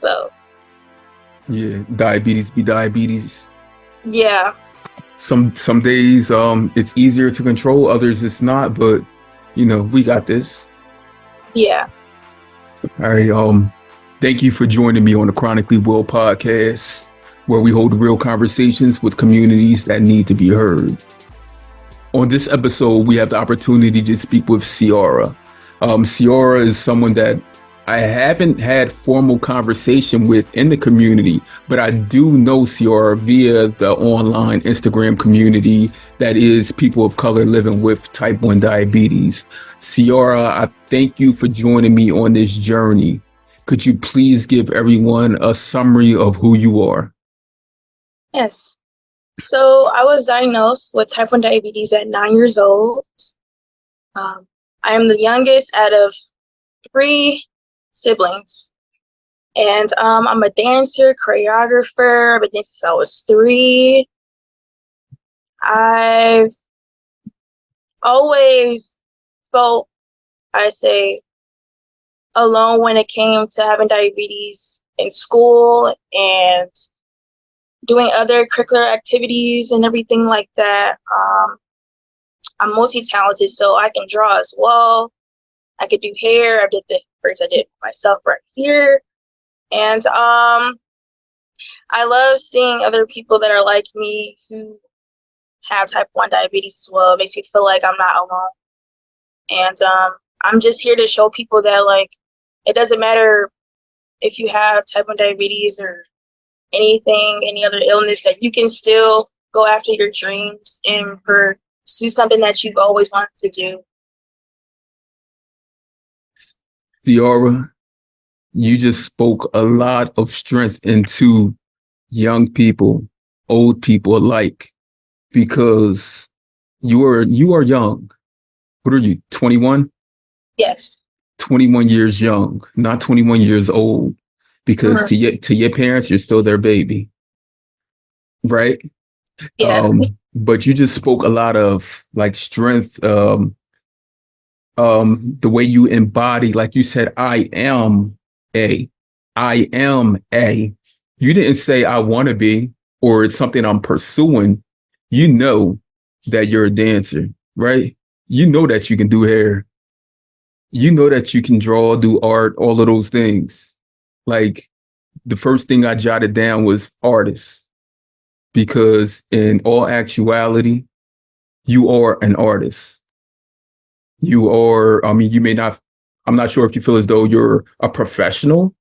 So Yeah, diabetes be diabetes. yeah, Some days it's easier to control, others it's not, but we got this. yeah. All right, thank you for joining me on the Chronically Well podcast, where we hold real conversations with communities that need to be heard. On this episode, we have the opportunity to speak with Ciara. Ciara is someone that I haven't had formal conversation with in the community, but I do know Ciara via the online Instagram community that is people of color living with type 1 diabetes. Ciara, I thank you for joining me on this journey. Could you please give everyone a summary of who you are? Yes. So I was diagnosed with type 1 diabetes at 9 years old. I am the youngest out of 3 siblings. And I'm a dancer, choreographer. I've been dancing since I was 3. I've always felt, I say, alone when it came to having diabetes in school and doing other curricular activities and everything like that. I'm multi-talented, so I can draw as well. I could do hair. I did the braids I did myself right here. And I love seeing other people that are like me who have type 1 diabetes as well. It makes me feel like I'm not alone. And I'm just here to show people that, like, it doesn't matter if you have type 1 diabetes or anything, any other illness, that you can still go after your dreams and pursue something that you've always wanted to do. Ciara, you just spoke a lot of strength into young people, old people alike, because you are young. What are you, 21? Yes. 21 years young, not 21 years old, because Mm-hmm. to your parents, you're still their baby, right? Yeah. But you just spoke a lot of like strength, the way you embody, like you said, a, I am a. You didn't say I want to be, or it's something I'm pursuing. You know that you're a dancer, right? You know that you can do hair. You know that you can draw, do art, all of those things. Like the first thing I jotted down was artist, because in all actuality, you are an artist. You are, I mean, you may not, I'm not sure if you feel as though you're a professional,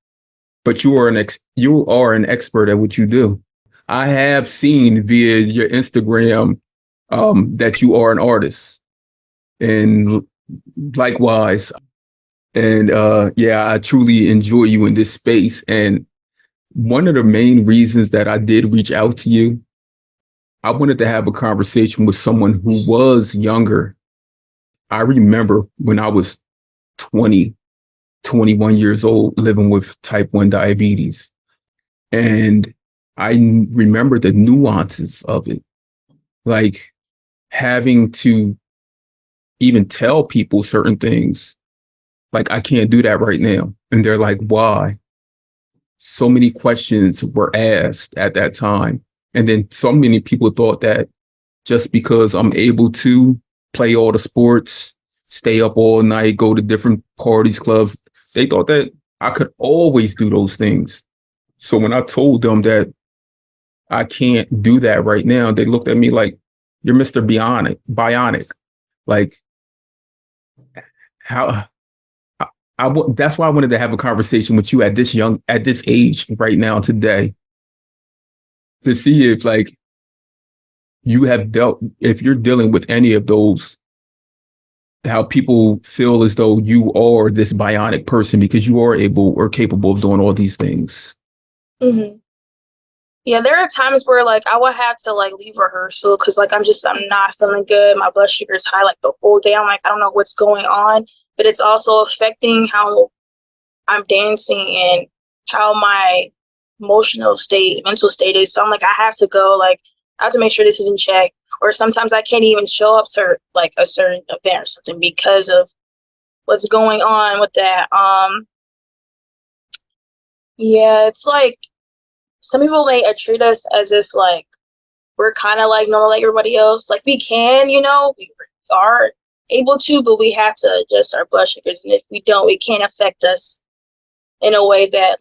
but you are an expert at what you do. I have seen via your Instagram that you are an artist, and likewise. And yeah, I truly enjoy you in this space. And one of the main reasons that I did reach out to you, I wanted to have a conversation with someone who was younger. I remember when I was 20, 21 years old, living with type 1 diabetes. And I remember the nuances of it, like having to even tell people certain things. Like, I can't do that right now. And they're like, why? So many questions were asked at that time. And then so many people thought that just because I'm able to play all the sports, stay up all night, go to different parties, clubs, they thought that I could always do those things. So when I told them that I can't do that right now, they looked at me like, you're Mr. Bionic. Like, how that's why I wanted to have a conversation with you at this age right now today, to see if like if you're dealing with any of those, how people feel as though you are this bionic person because you are able or capable of doing all these things. Mm-hmm. Yeah, there are times where, like, I would have to, like, leave rehearsal because, like, I'm not feeling good. My blood sugar is high, like, the whole day. I'm like, I don't know what's going on. But it's also affecting how I'm dancing and how my mental state is. So I'm like, I have to go. Like, I have to make sure this is in check. Or sometimes I can't even show up to, like, a certain event or something because of what's going on with that. Yeah, it's like some people may treat us as if like we're kind of like normal like everybody else. Like we can, we are able to, but we have to adjust our blood sugars, and if we don't, it can affect us in a way that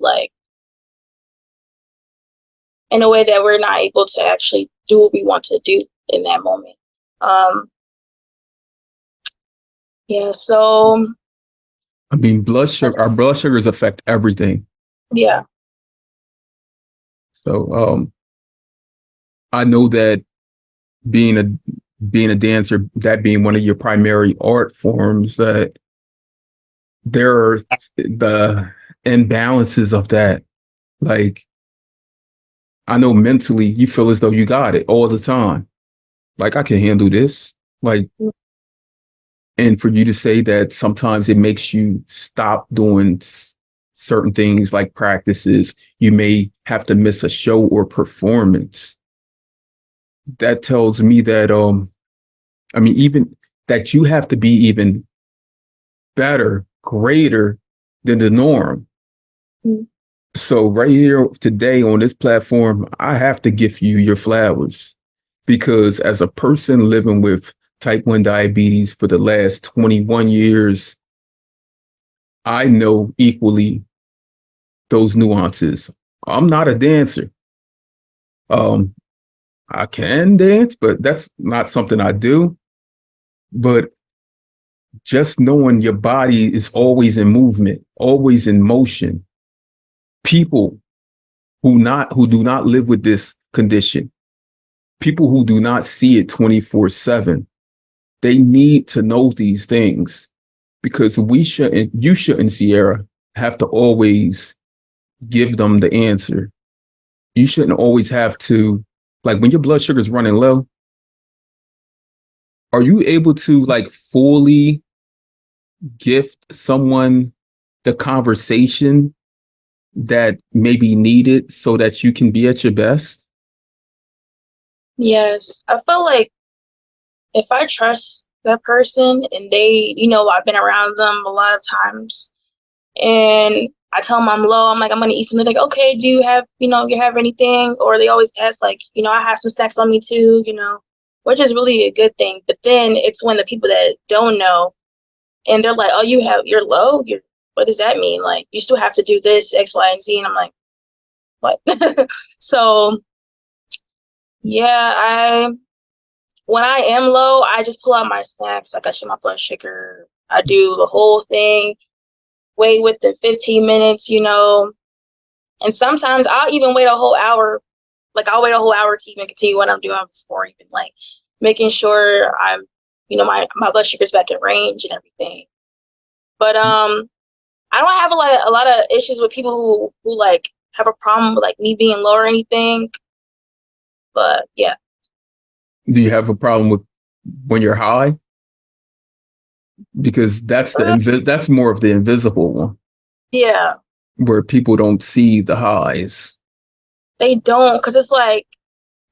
we're not able to actually do what we want to do in that moment. Um, yeah. So I mean, our blood sugars affect everything. yeah. So, I know that being a being a dancer, that being one of your primary art forms, that there are the imbalances of that. Like, I know mentally you feel as though you got it all the time. Like, I can handle this. Like, and for you to say that sometimes it makes you stop doing certain things like practices, you may have to miss a show or performance. That tells me that, I mean, even that you have to be even better, greater than the norm. Mm. So right here today on this platform, I have to give you your flowers because as a person living with type 1 diabetes for the last 21 years, I know equally those nuances. I'm not a dancer. Um, I can dance, but that's not something I do. But just knowing your body is always in movement, always in motion. People who do not live with this condition, people who do not see it 24/7, they need to know these things because you shouldn't, Sierra, have to always give them the answer. You shouldn't always have to, like when your blood sugar is running low, are you able to like fully gift someone the conversation that may be needed so that you can be at your best? Yes, I feel like if I trust that person and they, I've been around them a lot of times, and I tell them I'm low, I'm like, I'm gonna eat something. Like, okay, do you have anything? Or they always ask, like, I have some snacks on me too, which is really a good thing. But then it's when the people that don't know and they're like, oh, you're low? What does that mean? Like, you still have to do this, X, Y, and Z. And I'm like, what? So, yeah, when I am low, I just pull out my snacks. Like, I check my blood sugar. I do the whole thing, wait within 15 minutes, and sometimes I'll even wait a whole hour. Like I'll wait a whole hour to even continue what I'm doing before even like making sure I'm, my blood sugar's back in range and everything. But I don't have a lot of issues with people who like have a problem with like me being low or anything. But yeah. Do you have a problem with when you're high? Because that's more of the invisible one Yeah, where people don't see the highs. they don't, because it's like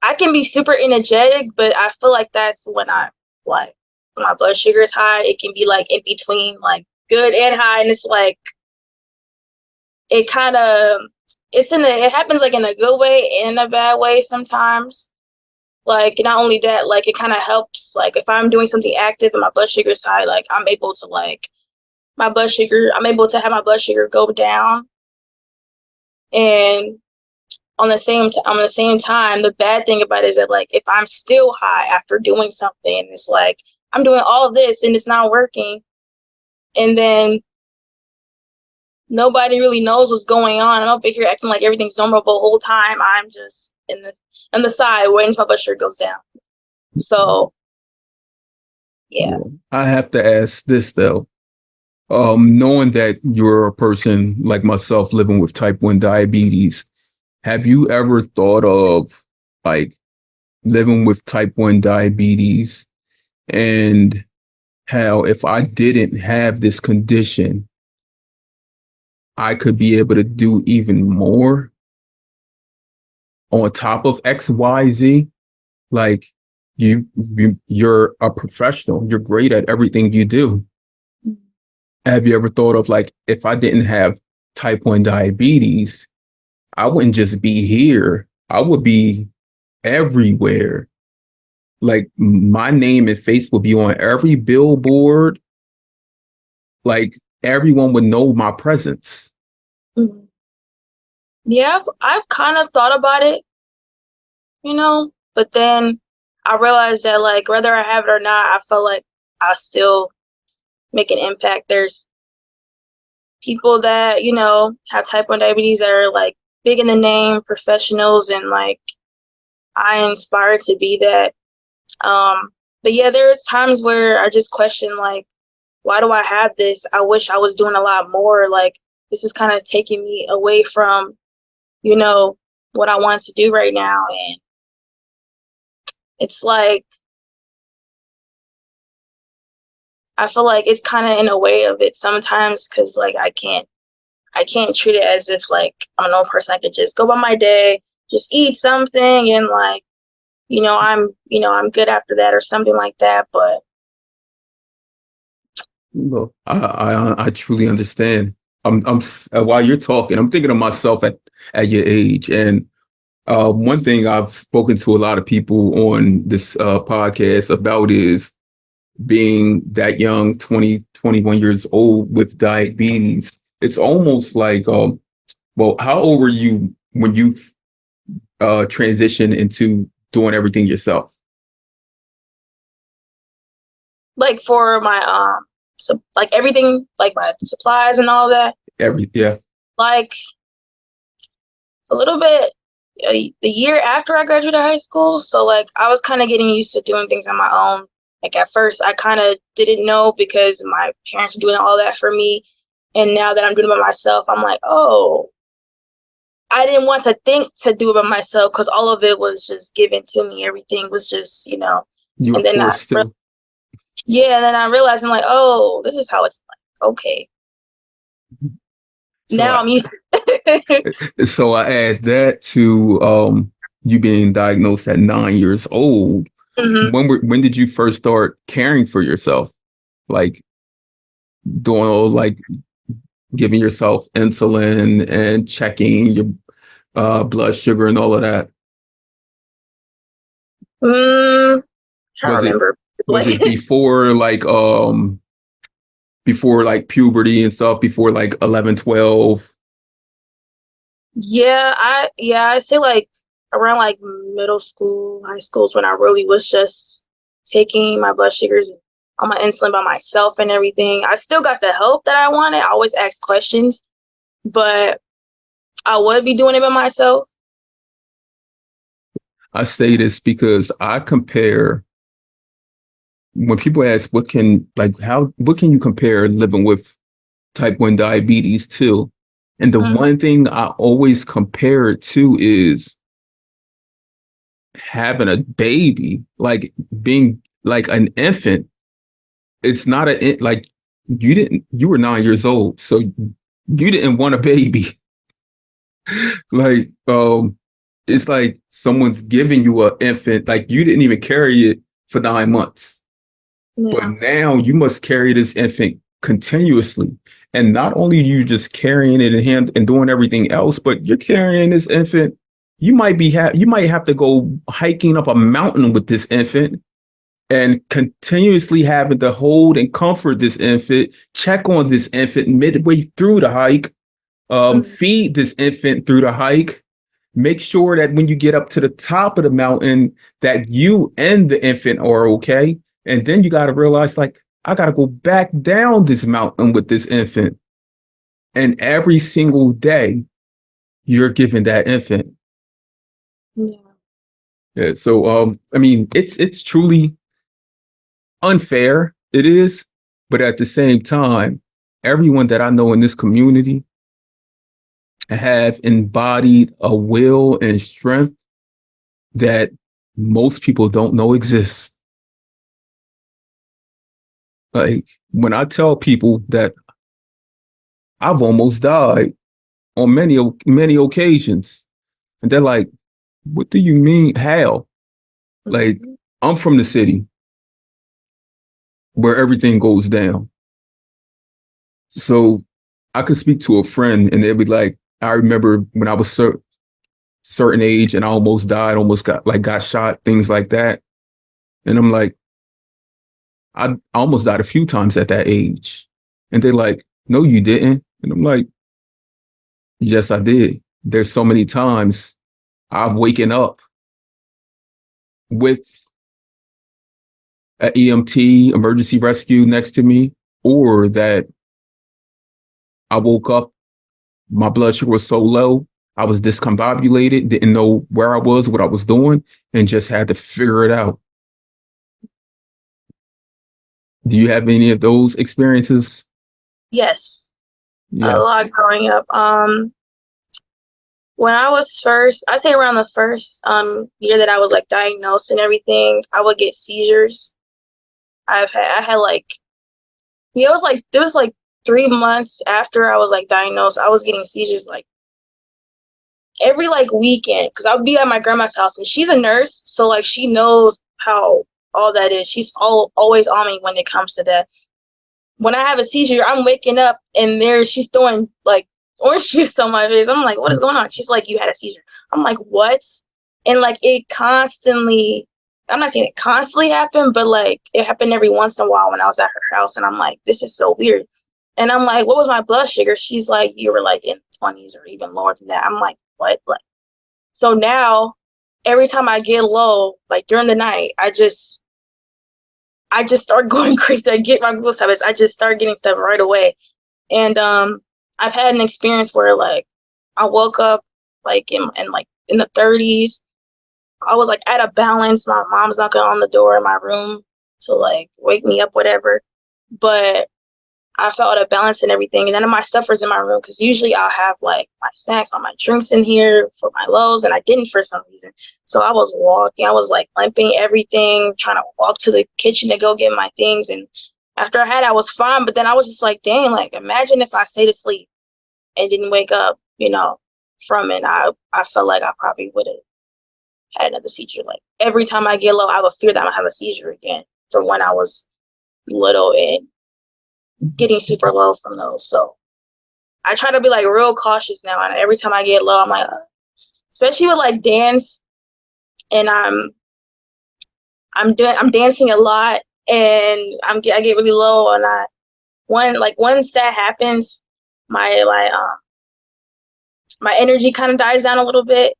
I can be super energetic, but I feel like that's when I like when my blood sugar is high. It can be like in between, like good and high, and it's like it kind of it happens like in a good way and in a bad way sometimes. Like not only that, like it kind of helps. Like if I'm doing something active and my blood sugar is high, like I'm able to have my blood sugar go down, and on the same time, the bad thing about it is that like if I'm still high after doing something, it's like I'm doing all of this and it's not working, and then nobody really knows what's going on. I'm over here acting like everything's normal, but the whole time I'm just in the side waiting until my blood sugar goes down. So yeah. Yeah. I have to ask this though. Knowing that you're a person like myself living with type 1 diabetes, have you ever thought of like living with type 1 diabetes and how if I didn't have this condition, I could be able to do even more on top of XYZ? Like you're a professional, you're great at everything you do. Have you ever thought of like if I didn't have type 1 diabetes, I wouldn't just be here. I would be everywhere. Like my name and face would be on every billboard. Like everyone would know my presence. Mhm. Yeah, I've kind of thought about it, but then I realized that, like, whether I have it or not, I felt like I still make an impact. There's people that, have type 1 diabetes that are, like, big in the name, professionals, and, like, I inspire to be that. But yeah, there's times where I just question, like, why do I have this? I wish I was doing a lot more. Like, this is kind of taking me away from, you know, what I want to do right now. And it's like, I feel like it's kind of in a way of it sometimes because, like, I can't treat it as if, like, I'm a normal person. I could just go by my day, just eat something, and, like, I'm good after that or something like that. But Well, I truly understand. While you're talking, I'm thinking of myself at your age, and one thing I've spoken to a lot of people on this podcast about is being that young, 20, 21 years old with diabetes. It's almost like, well, how old were you when you transitioned into doing everything yourself? like for my so like everything, like my supplies and all that, Yeah, like a little bit the year after I graduated high school. So, like, I was kind of getting used to doing things on my own. Like, at first I kind of didn't know because my parents were doing all that for me, and now that I'm doing it by myself, I'm like, oh, I didn't want to think to do it by myself because all of it was just given to me. Everything was just, you were and then forced to. yeah, and then I realized, I'm like, oh, this is how it's like. Okay, So now I'm used. so I add that to you being diagnosed at 9 years old. Hmm. When did you first start caring for yourself? Like doing all like giving yourself insulin and checking your blood sugar and all of that. Trying to Was it remember. was Like, it before like puberty and stuff, before like 11, 12? I say like around like middle school, high school is when I really was just taking my blood sugars and all my insulin by myself and everything. I still got the help that I wanted. I always asked questions, but I would be doing it by myself. I say this because I compare when people ask what can you compare living with type 1 diabetes to? And the Mm-hmm. one thing I always compare it to is having a baby, like being like an infant. It's not like you were 9 years old, so you didn't want a baby. Like, it's like someone's giving you an infant, like you didn't even carry it for 9 months. But Yeah. now you must carry this infant continuously. And not only are you just carrying it in hand and doing everything else, but you're carrying this infant. You might have to go hiking up a mountain with this infant and continuously having to hold and comfort this infant, check on this infant midway through the hike, Mm-hmm. feed this infant through the hike, make sure that when you get up to the top of the mountain that you and the infant are okay. And then you got to realize, like, I got to go back down this mountain with this infant. And every single day you're giving that infant. Yeah. Yeah, so I mean it's truly unfair. It is, but at the same time, everyone that I know in this community have embodied a will and strength that most people don't know exists. Like when I tell people that I've almost died on many occasions, and they're like, "What do you mean? How?" Like Mm-hmm. I'm from the city where everything goes down, so I could speak to a friend and they'd be like, "I remember when I was certain age and I almost died, almost got shot, things like that. And I'm like, I almost died a few times at that age. And they're like, no, you didn't. And I'm like, yes, I did. There's so many times I've waken up with an EMT, emergency rescue next to me, or that I woke up, my blood sugar was so low, I was discombobulated, didn't know where I was, what I was doing, and just had to figure it out. Do you have any of those experiences? Yes, a Yes. lot growing up. When I was first, I say around the first year that I was like diagnosed and everything, I would get seizures. I had like, yeah, it was like 3 months after I was like diagnosed, I was getting seizures like every like weekend because I would be at my grandma's house and she's a nurse, so like she knows how all that is. She's always on me when it comes to that. When I have a seizure, I'm waking up and she's throwing like orange juice on my face. I'm like, what is going on? She's like, you had a seizure. I'm like, what? And like it constantly, I'm not saying it constantly happened, but like it happened every once in a while when I was at her house. And I'm like, this is so weird. And I'm like, what was my blood sugar? She's like, you were like in the 20s or even lower than that. I'm like, what? Like, so now every time I get low, like during the night, I just start going crazy. I get my glucose habits. I just start getting stuff right away. And I've had an experience where like I woke up like in the 30s. I was like at a balance. My mom's knocking on the door in my room to like wake me up, whatever. But I felt out of balance and everything. And none of my stuff was in my room because usually I'll have like my snacks, all my drinks in here for my lows, and I didn't for some reason. So I was walking, I was like limping everything, trying to walk to the kitchen to go get my things. And after I had, I was fine. But then I was just like, dang, like imagine if I stayed asleep and didn't wake up, from it. I felt like I probably would have had another seizure. Like every time I get low, I would fear that I'm gonna have a seizure again from when I was little and getting super low from those. So I try to be like real cautious now. And every time I get low, I'm like, especially with like dance, and I'm dancing a lot, and I get really low, and once that happens, my energy kind of dies down a little bit,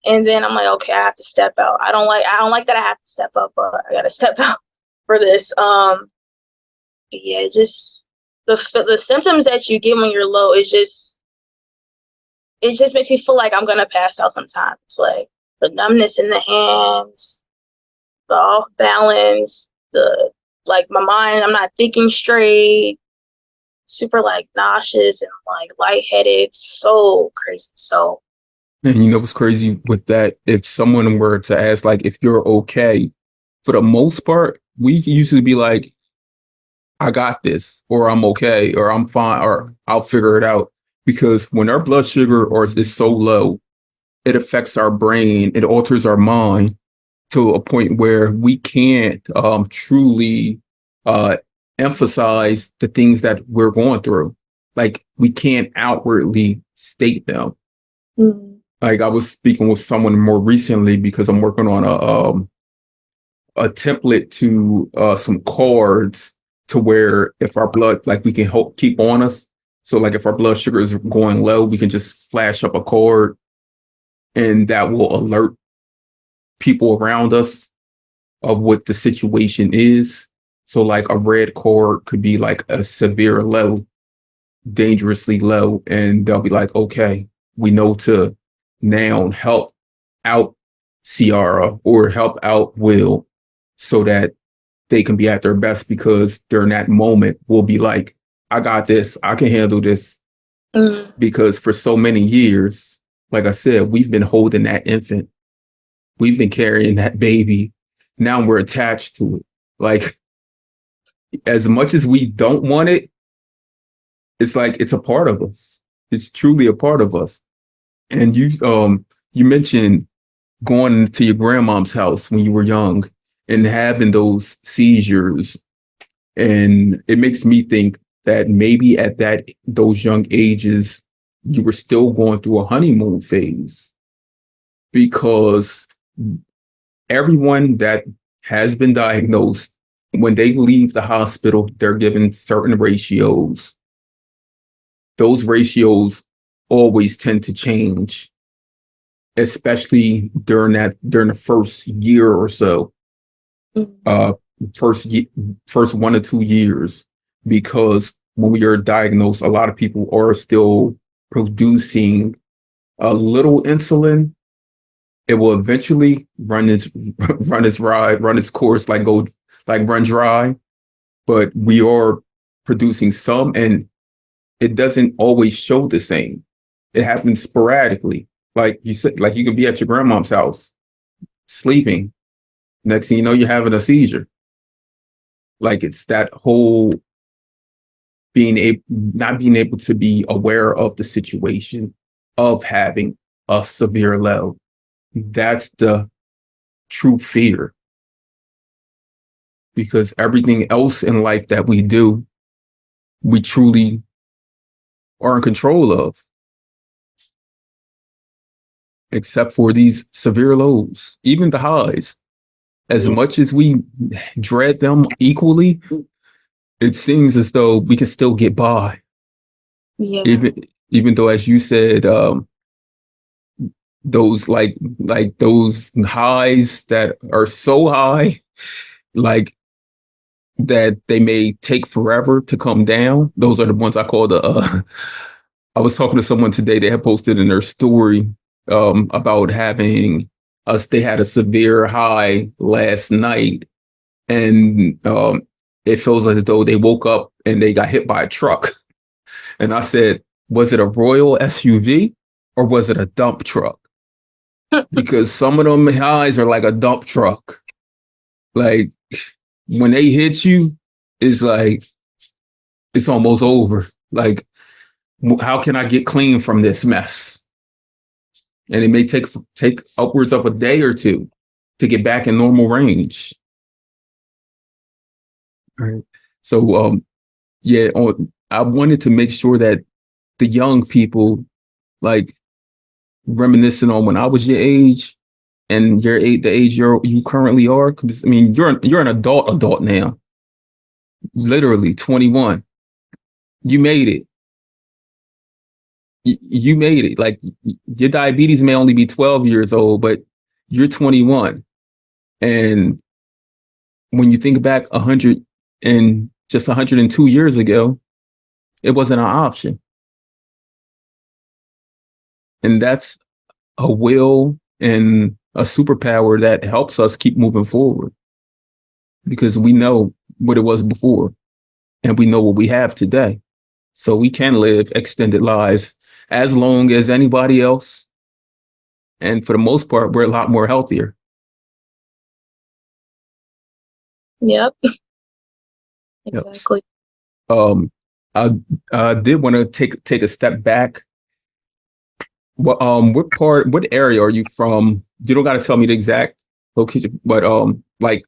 and then I'm like, okay, I have to step out. I don't like that I have to step up, but I gotta step out for this. But yeah, just the symptoms that you get when you're low, it just makes me feel like I'm gonna pass out sometimes. Like the numbness in the hands, the off balance, the like my mind, I'm not thinking straight, super like nauseous and like lightheaded, so crazy. So And you know what's crazy with that? If someone were to ask, like, if you're okay, for the most part, we usually be like, I got this, or I'm okay, or I'm fine, or I'll figure it out. Because when our blood sugar or is so low, it affects our brain, it alters our mind to a point where we can't truly uh, emphasize the things that we're going through. Like we can't outwardly state them. mm, Like I was speaking with someone more recently because I'm working on a template to some cards to where if our blood, like we can help keep on us. So like if our blood sugar is going low, we can just flash up a card and that will alert people around us of what the situation is. So like a red cord could be like a severe low, dangerously low, and they'll be like, okay, we know to now help out Ciara or help out Will so that they can be at their best because during that moment we'll be like, I got this, I can handle this. mm, Because for so many years, like I said, we've been holding that infant, we've been carrying that baby. Now we're attached to it. Like as much as we don't want it, it's like it's a part of us. It's truly a part of us. And you mentioned going to your grandmom's house when you were young and having those seizures. And it makes me think that maybe at those young ages, you were still going through a honeymoon phase. because everyone that has been diagnosed, when they leave the hospital, they're given certain ratios. Those ratios always tend to change, especially during the first year or so, Mhm. uh, first 1 or 2 years, because when we are diagnosed, a lot of people are still producing a little insulin. It will eventually run its course, like run dry. But we are producing some, and it doesn't always show the same. It happens sporadically. Like you said, like you can be at your grandmom's house sleeping. Next thing you know, you're having a seizure. Like it's that whole not being able to be aware of the situation of having a severe low. That's the true fear, because everything else in life that we do, we truly are in control of, except for these severe lows, even the highs. As Yeah. much as we dread them equally, it seems as though we can still get by. Yeah. Even though, as you said, those like those highs that are so high, like that they may take forever to come down. Those are the ones I call the. I was talking to someone today. They had posted in their story about having us. They had a severe high last night, and it feels as though they woke up and they got hit by a truck. And I said, was it a Royal SUV or was it a dump truck? Because some of them highs are like a dump truck. Like when they hit you, it's like it's almost over. Like, how can I get clean from this mess? And it may take upwards of a day or two to get back in normal range. All right. So yeah, I wanted to make sure that the young people, like reminiscing on when I was your age and the age you currently are. 'Cause, I mean, you're an adult now, literally 21. You made it. You made it. Like your diabetes may only be 12 years old, but you're 21. And when you think back 102 years ago, it wasn't an option. And that's a will and a superpower that helps us keep moving forward, because we know what it was before and we know what we have today. So we can live extended lives as long as anybody else. And for the most part, we're a lot more healthier. Yep. Yep. Exactly. Um, I did want to take a step back. What area are you from? You don't got to tell me the exact location, but like,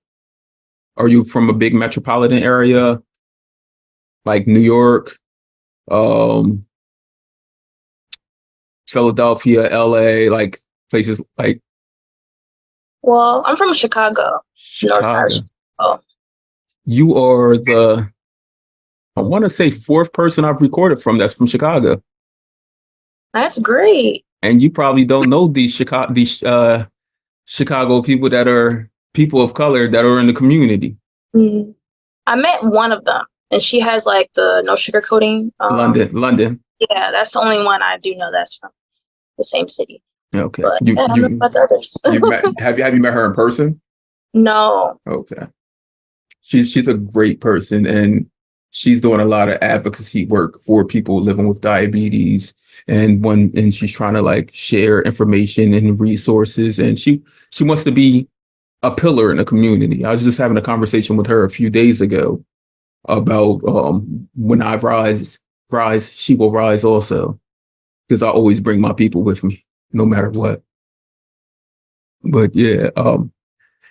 are you from a big metropolitan area, like New York, um, Philadelphia, LA, like places like Well, I'm from Chicago, north side of Chicago? Chicago. You are I want to say fourth person I've recorded from that's from Chicago, That's great. and you probably don't know these Chicago people that are people of color that are in the community. Mm. I met one of them, and she has like the no sugarcoating. London. Yeah, that's the only one I do know that's from the same city. Okay. But yeah, I don't know about the others. You met have you met her in person? No. Okay. She's a great person, and she's doing a lot of advocacy work for people living with diabetes, and she's trying to like share information and resources, and she wants to be a pillar in the community. I was just having a conversation with her a few days ago about when I rise, she will rise also, because I always bring my people with me no matter what. But yeah,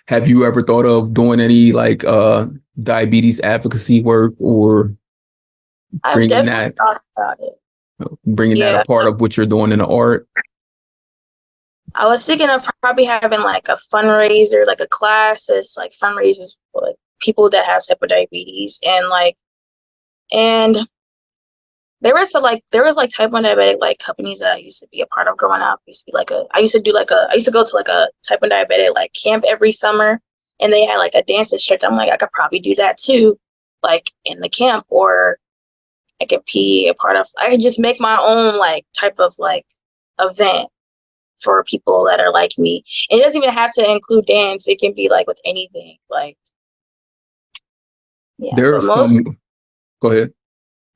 have you ever thought of doing any like diabetes advocacy work, or I've bringing definitely that thought about it. bringing that a Yeah. part of what you're doing in the art? I was thinking of probably having like a fundraiser, like a class that's like fundraisers for like, people that have type of diabetes, and and there was like type 1 diabetic like companies that I used to be a part of growing up. It used to be like a I used to go to like a type 1 diabetic like camp every summer, and they had like a dance instructor. I'm like, I could probably do that too, like in the camp, or I could be a part of, I could just make my own like type of like event for people that are like me. And it doesn't even have to include dance. It can be like with anything. Like, yeah, There are some, go ahead.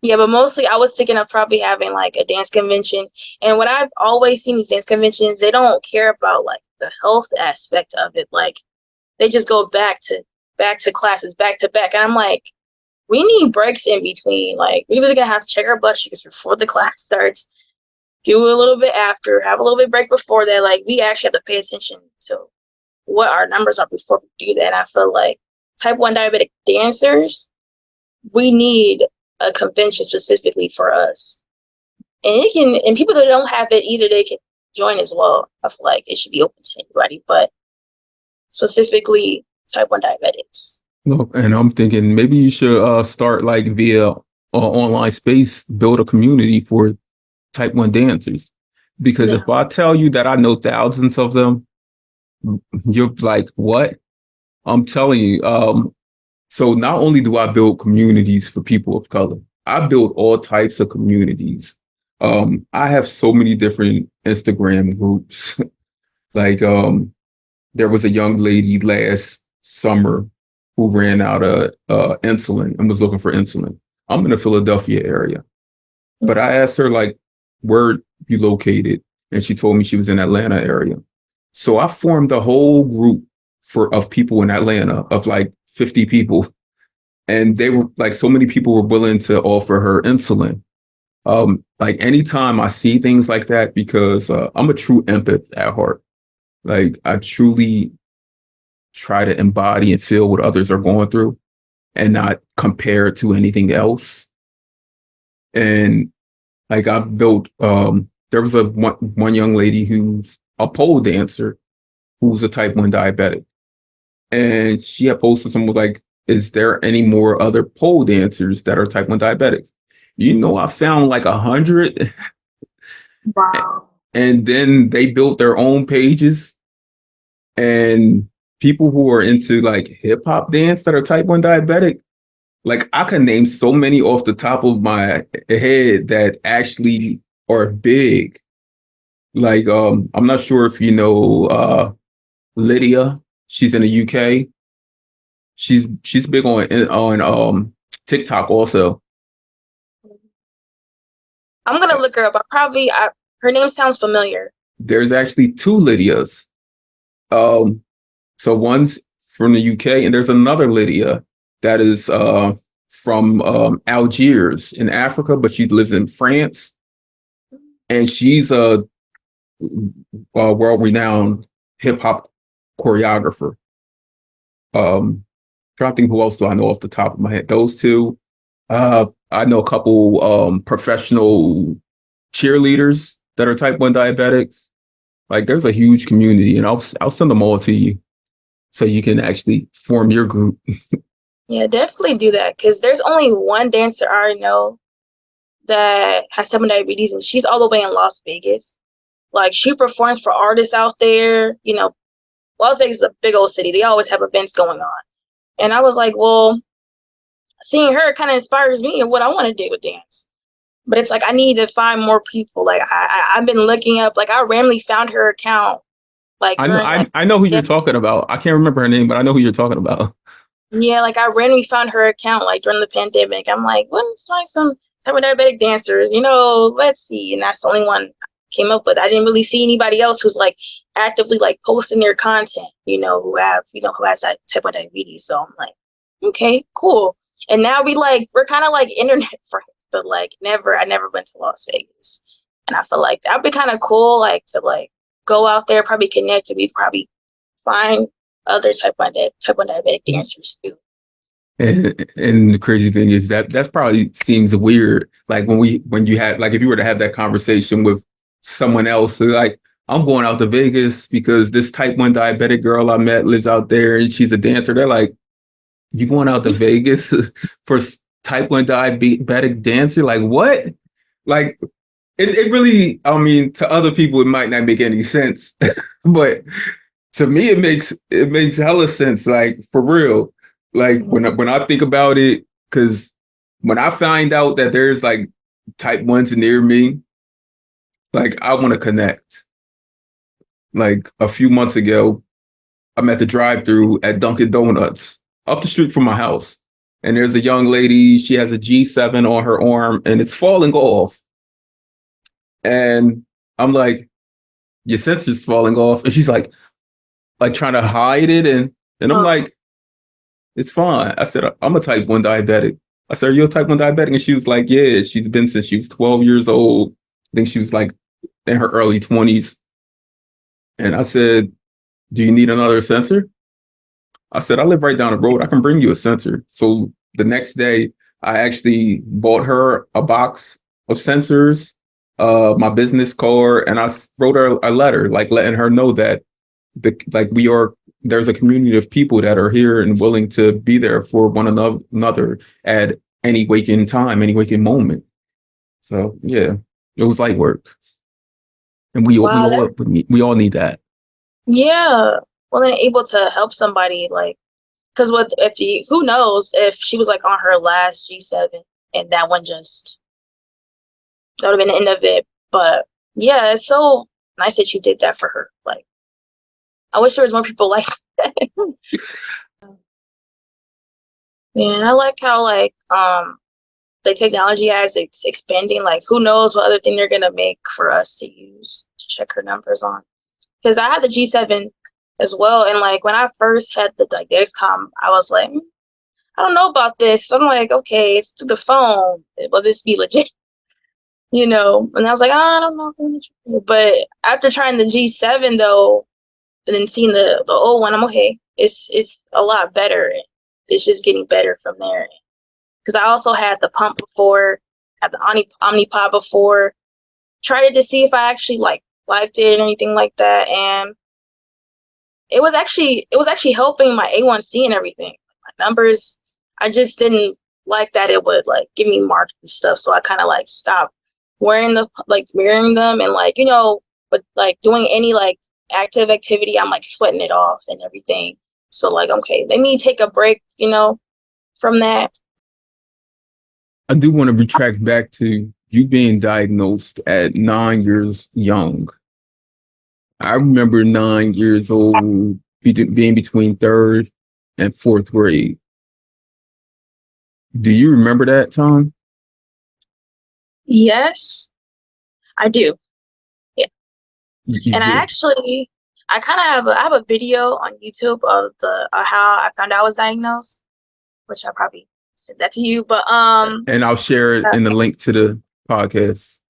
but mostly I was thinking of probably having like a dance convention. And what I've always seen these dance conventions, they don't care about like the health aspect of it. Like they just go back to classes, back to back. And I'm like, we need breaks in between. Like we're gonna have to check our blood sugars before the class starts, do a little bit after, have a little bit break before that. Like we actually have to pay attention to what our numbers are before we do that. And I feel like type 1 diabetic dancers, we need a convention specifically for us. And it can, and people that don't have it either, they can join as well. I feel like it should be open to anybody, but specifically type 1 diabetics. Look, and I'm thinking maybe you should start like via online space, build a community for type 1 dancers. Because Yeah. if I tell you that I know thousands of them, you're like, what? I'm telling you. So not only do I build communities for people of color, I build all types of communities. I have so many different Instagram groups. Like, there was a young lady last summer who ran out of insulin and was looking for insulin. I'm in the Philadelphia area, but I asked her like, where you located, and she told me she was in Atlanta area. So I formed a whole group of people in Atlanta of like 50 people, and they were like, so many people were willing to offer her insulin. Like anytime I see things like that, because I'm a true empath at heart. Like I truly try to embody and feel what others are going through and not compare it to anything else. And like I've built, there was one young lady who's a pole dancer who's a type 1 diabetic. And she had posted something like, is there any more other pole dancers that are type 1 diabetics? You know, I found like 100. Wow. And then they built their own pages, and people who are into like hip hop dance that are type 1 diabetic, like I can name so many off the top of my head that actually are big. Like I'm not sure if you know Lydia. She's in the UK. She's big on TikTok also. I'm gonna look her up. Her name sounds familiar. There's actually two Lydias. Um so one's from the UK, and there's another Lydia that is from Algiers in Africa, but she lives in France, and she's a world-renowned hip hop choreographer. Trying to think who else do I know off the top of my head. Those two. I know a couple professional cheerleaders that are type 1 diabetics. Like there's a huge community, and I'll send them all to you so you can actually form your group. Yeah, definitely do that because there's only one dancer I know that has type 1 diabetes, and she's all the way in Las Vegas. Like she performs for artists out there. You know, Las Vegas is a big old city. They always have events going on. And I was like, well, seeing her kind of inspires me and what I want to do with dance. But it's like I need to find more people. Like I've been looking up. Like I randomly found her account. Like I know during like I know who you're talking about. I can't remember her name, but I know who you're talking about. yeah, like I randomly found her account like during the pandemic. I'm like, let's find some type of diabetic dancers. You know, let's see. And that's the only one I came up with. I didn't really see anybody else who's like actively like posting their content. Who has that type of diabetes. So I'm like, okay, cool. And now we're kind of like internet friends, but like I never went to Las Vegas. And I feel like that'd be kind of cool, like to like go out there, probably connect, and we probably find other type 1 diabetic dancers too. And the crazy thing is that that's probably seems weird. Like when you had like if you were to have that conversation with someone else, they're like, I'm going out to Vegas because this type 1 diabetic girl I met lives out there and she's a dancer. They're like, you going out to Vegas for type 1 diabetic dancer? Like, what? Like, it really, I mean, to other people, it might not make any sense, but to me, it makes hella sense. Like, for real. Like, when I think about it, because when I find out that there's like type 1s near me, like, I want to connect. Like, a few months ago, I'm at the drive-through at Dunkin' Donuts up the street from my house. And there's a young lady, she has a G7 on her arm and it's falling off. And I'm like, your sensor's falling off. And she's like trying to hide it. And I'm like, it's fine. I said, I'm a type 1 diabetic. I said, are you a type 1 diabetic? And she was like, yeah, she's been since she was 12 years old. I think she was like in her early 20s. And I said, do you need another sensor? I said, I live right down the road. I can bring you a sensor. So the next day, I actually bought her a box of sensors, my business card, and I wrote her a letter, like letting her know that there's a community of people that are here and willing to be there for one another at any waking time, any waking moment. So yeah, it was light work, and Wow, we all need that. yeah. Well, then able to help somebody, like, because what if you, who knows if she was like on her last G7 and that one just, that would have been the end of it. But yeah, it's so nice that you did that for her. Like, I wish there was more people like that. Yeah, and I like how like the technology as it's expanding, like who knows what other thing they're gonna make for us to use to check her numbers on. Because I had the G7 as well, and like when I first had the like Dexcom, I was like, I don't know about this. I'm like, okay, it's through the phone. Will this be legit? You know? And I was like, I don't know. But after trying the G7 though, and then seeing the old one, I'm okay. It's a lot better. It's just getting better from there. Because I also had the pump before, had the Omnipod before. Tried it to see if I actually liked it or anything like that, and it was actually helping my A1C and everything. My numbers, I just didn't like that it would like give me marks and stuff, so I kind of like stopped wearing them and like but like doing any like active activity, I'm like sweating it off and everything. So like, okay, let me take a break, from that. I do want to retract back to you being diagnosed at 9 years young. I remember 9 years old, being between third and fourth grade. Do you remember that time? Yes, I do. Yeah. You And do. I kind of have a video on YouTube of the how I found out I was diagnosed, which I probably sent that to you. But And I'll share it uh, in the link to the podcast.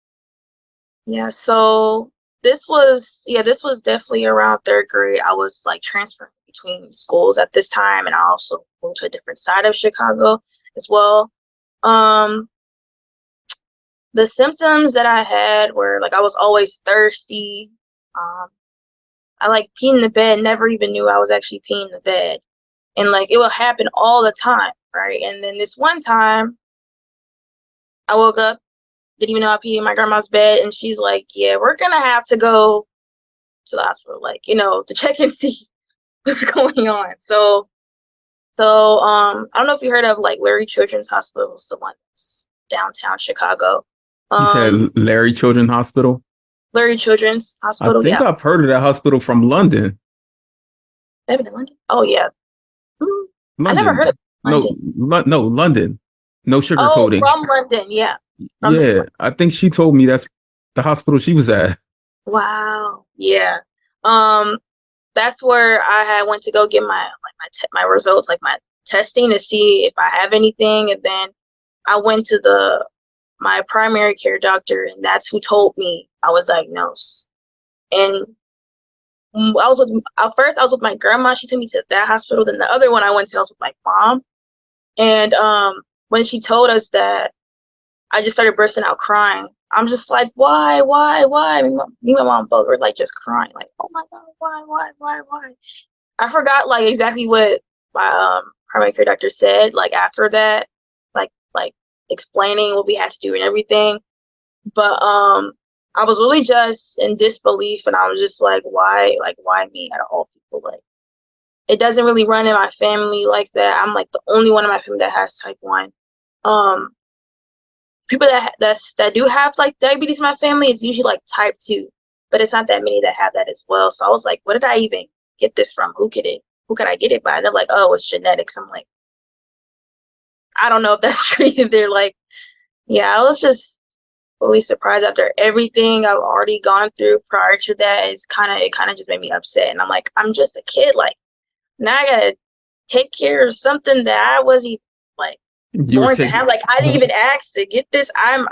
yeah. So this was definitely around third grade. I was like transferring between schools at this time, and I also moved to a different side of Chicago as well. Um, the symptoms that I had were like I was always thirsty. Um, I like peed in the bed. Never even knew I was actually peeing in the bed. And like it would happen all the time, right? And then this one time I woke up, didn't even know I peed in my grandma's bed, and she's like, yeah, we're gonna have to go to the hospital, like, to check and see what's going on. So I don't know if you heard of like Larry Children's Hospital, it's the one that's downtown Chicago. You said um Larry Children's Hospital? Larry Children's I Hospital, think yeah. I've heard of that hospital from London. They have it in London? Oh yeah. Hmm. I never heard London. of No, London. no, London. No Oh, sugarcoating. from London, yeah. From Yeah, I think she told me that's the hospital she was at. Wow. Yeah. Um, that's where I had went to go get my results, like my testing to see if I have anything, and then I went to the my primary care doctor, and that's who told me I was diagnosed. And at first I was with my grandma. She took me to that hospital. Then the other one I went to, I was with my mom. And when she told us that, I just started bursting out crying. I'm just like, why? Me and my mom both were like just crying, like, oh my God, why? I forgot like exactly what my primary care doctor said, like after that, like explaining what we had to do and everything. But I was really just in disbelief, and I was just like why me out of all people? Like, it doesn't really run in my family like that. I'm like the only one in my family that has type 1. Um People that do have like diabetes in my family, it's usually like type 2, but it's not that many that have that as well. So I was like, what did I even get this from? Who could I get it by? And they're like, oh, it's genetics. I'm like, I don't know if that's true either. They're like, yeah, I was just really surprised after everything I've already gone through prior to that. It kind of just made me upset. And I'm like, I'm just a kid. Like, now I gotta take care of something that I wasn't like You were born to taking have. Like, I didn't even ask to get this. I'm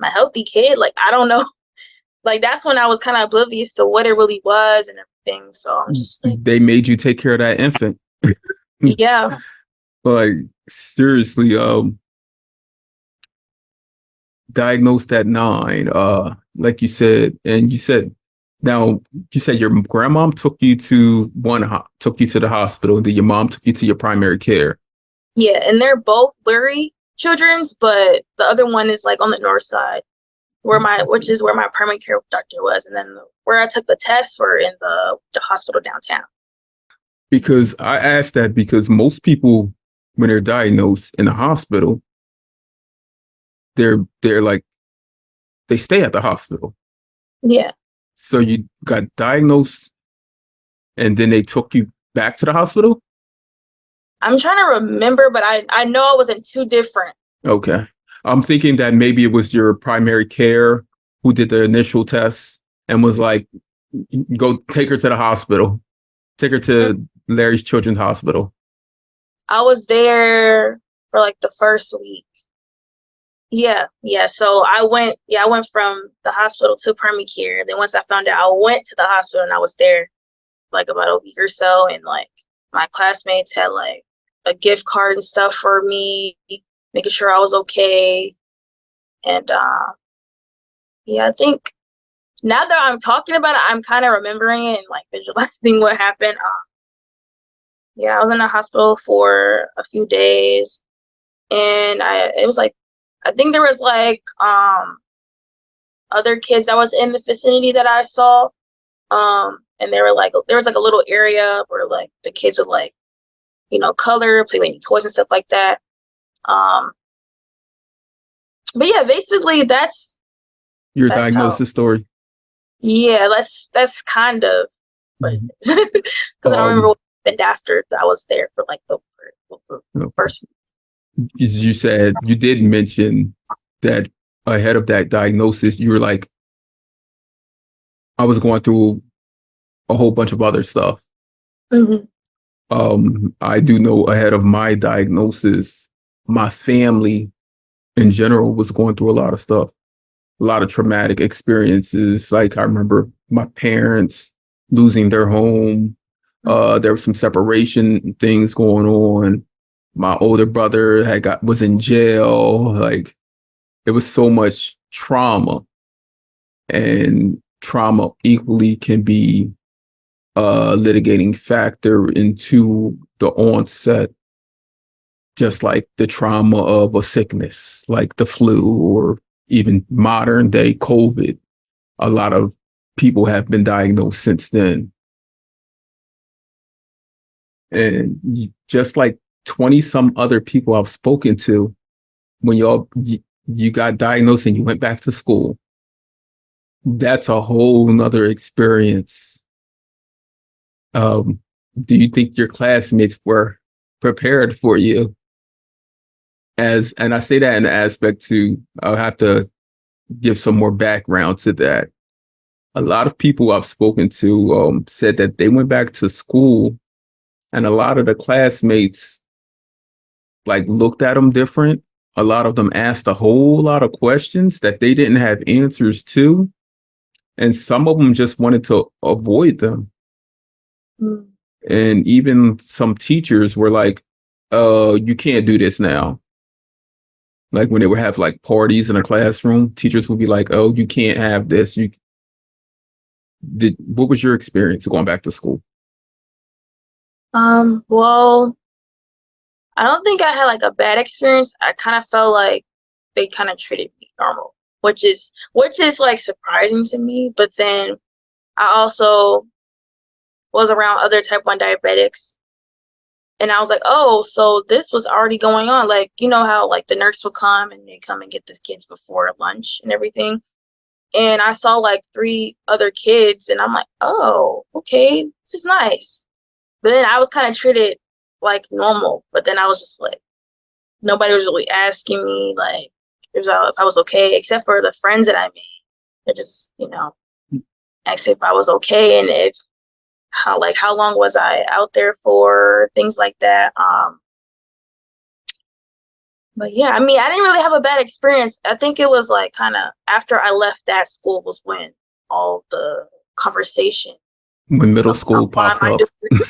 a healthy kid. Like, I don't know. Like, that's when I was kind of oblivious to what it really was and everything. So I'm just like, they made you take care of that infant. yeah, Like seriously, diagnosed at 9. Like you said, and you said now you said your grandmom took you to the hospital, then your mom took you to your primary care. yeah. And they're both Lurie children's, but the other one is like on the north side, which is where my primary care doctor was, and then where I took the test for in the hospital downtown. Because I asked that because most people, when they're diagnosed in the hospital, they're like they stay at the hospital. Yeah, So you got diagnosed and then they took you back to the hospital? I'm trying to remember, but I know I wasn't too different. Okay. I'm thinking that maybe it was your primary care who did the initial test and was like, go take her to the hospital, take her to Larry's Children's Hospital. I was there for like the first week. Yeah. So I went from the hospital to primary care. Then once I found out, I went to the hospital and I was there like about a week or so. And like my classmates had like a gift card and stuff for me, making sure I was okay. And yeah, I think now that I'm talking about it, I'm kind of remembering it and like visualizing what happened. Yeah, I was in the hospital for a few days, and it was like I think there was like other kids that was in the vicinity that I saw. And they were like there was like a little area where like the kids would like, color, play with any toys and stuff like that. Um but yeah, basically Your that's how diagnosis story. yeah, that's kind of what Mhm. it is. Because I don't remember Um, what happened after I was there for like the first. as you said, you did mention that ahead of that diagnosis, you were like, I was going through a whole bunch of other stuff. Mm-hmm. I do know ahead of my diagnosis, my family in general was going through a lot of stuff, a lot of traumatic experiences. Like I remember my parents losing their home. There was some separation things going on. My older brother was in jail. Like it was so much trauma, and trauma equally can be a litigating factor into the onset, just like the trauma of a sickness like the flu or even modern day COVID. A lot of people have been diagnosed since then. And just like 20 some other people I've spoken to, when you got diagnosed and you went back to school, that's a whole nother experience. Um, do you think your classmates were prepared for you? And I say that in the aspect to, I'll have to give some more background to that. A lot of people I've spoken to said that they went back to school and a lot of the classmates like looked at them different. A lot of them asked a whole lot of questions that they didn't have answers to. And some of them just wanted to avoid them. Mm-hmm. And even some teachers were like, you can't do this now. Like when they would have like parties in a classroom, teachers would be like, "Oh, you can't have this." You did. What was your experience going back to school? Well, I don't think I had like a bad experience. I kind of felt like they kind of treated me normal, which is like surprising to me. But then I also was around other type 1 diabetics, and I was like, oh, so this was already going on. Like, you know how like the nurse would come and they come and get the kids before lunch and everything. And I saw like 3 other kids, and I'm like, oh, okay, this is nice. But then I was kind of treated like normal. But then I was just like, nobody was really asking me like if I was okay, except for the friends that I made. They just, asked if I was okay and if how long was I out there for, things like that. But yeah, I mean, I didn't really have a bad experience. I think it was like kind of after I left that school was when all the conversation When middle about school why popped my up, degree.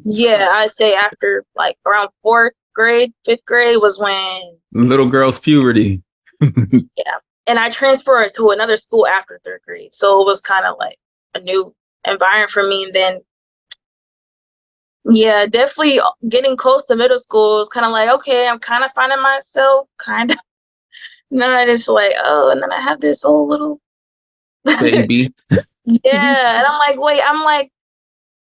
Yeah, I'd say after like around 4th grade, 5th grade was when, little girl's puberty. yeah. And I transferred to another school after 3rd grade. So it was kind of like a new environment for me. And then, yeah, definitely getting close to middle school is kind of like, okay, I'm kind of finding myself, kind of. Not it's like, oh, and then I have this whole little, yeah. Baby. And I'm like, wait, I'm like,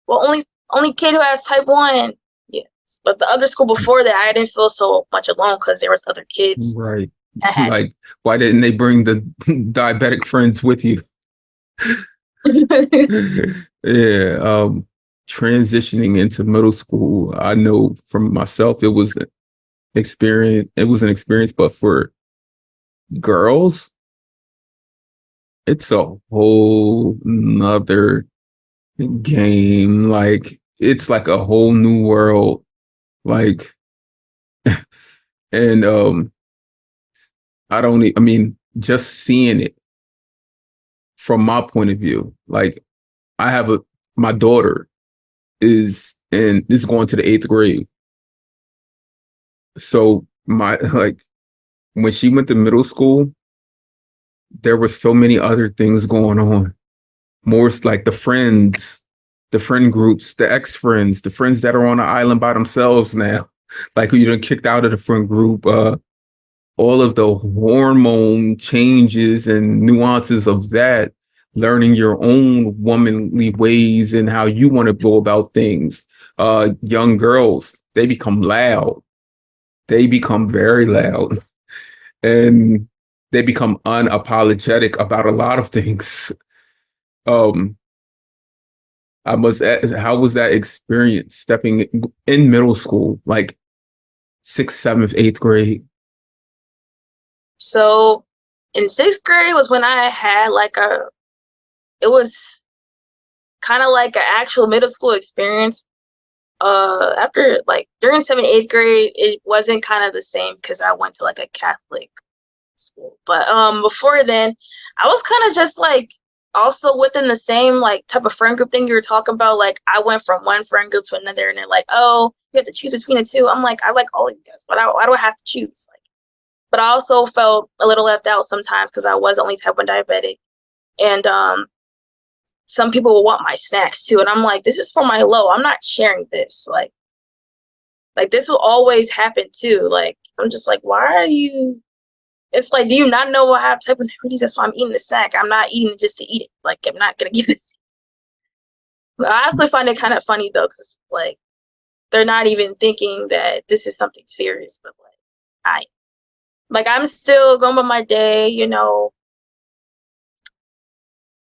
well, only kid who has type 1. Yes. But the other school before that, I didn't feel so much alone because there was other kids Right. that had Like, why didn't they bring the diabetic friends with you? it. Yeah. Transitioning into middle school, I know from myself, it was an experience, but for girls, it's a whole nother game. Like, it's like a whole new world. Like, and I mean, just seeing it from my point of view, like I have my daughter is going to the 8th grade. So my like when she went to middle school, there were so many other things going on. More like the friend groups, the ex-friends, the friends that are on the island by themselves now, like who you done kicked out of the friend group. All of the hormone changes and nuances of that, learning your own womanly ways and how you want to go about things. Young girls, they become loud. They become very loud and they become unapologetic about a lot of things. Um, I must ask, how was that experience stepping in middle school, like sixth, seventh, 8th grade? So in 6th grade was when I had like it was kind of like an actual middle school experience. After like during 7th, 8th grade, it wasn't kind of the same because I went to like a Catholic school. But before then, I was kind of just like also within the same like type of friend group thing you were talking about. Like I went from one friend group to another, and they're like, "Oh, you have to choose between the two." I'm like, I like all of you guys, but why do I have to choose? Like, but I also felt a little left out sometimes because I was only type 1 diabetic, and some people will want my snacks too, and I'm like, this is for my low. I'm not sharing this. Like this will always happen too. Like I'm just like, why are you? It's like, do you not know what I have type of diabetes? That's why I'm eating the snack. I'm not eating it just to eat it. Like I'm not gonna give it. But I also find it kind of funny though, because like they're not even thinking that this is something serious. But like I I'm still going about my day, and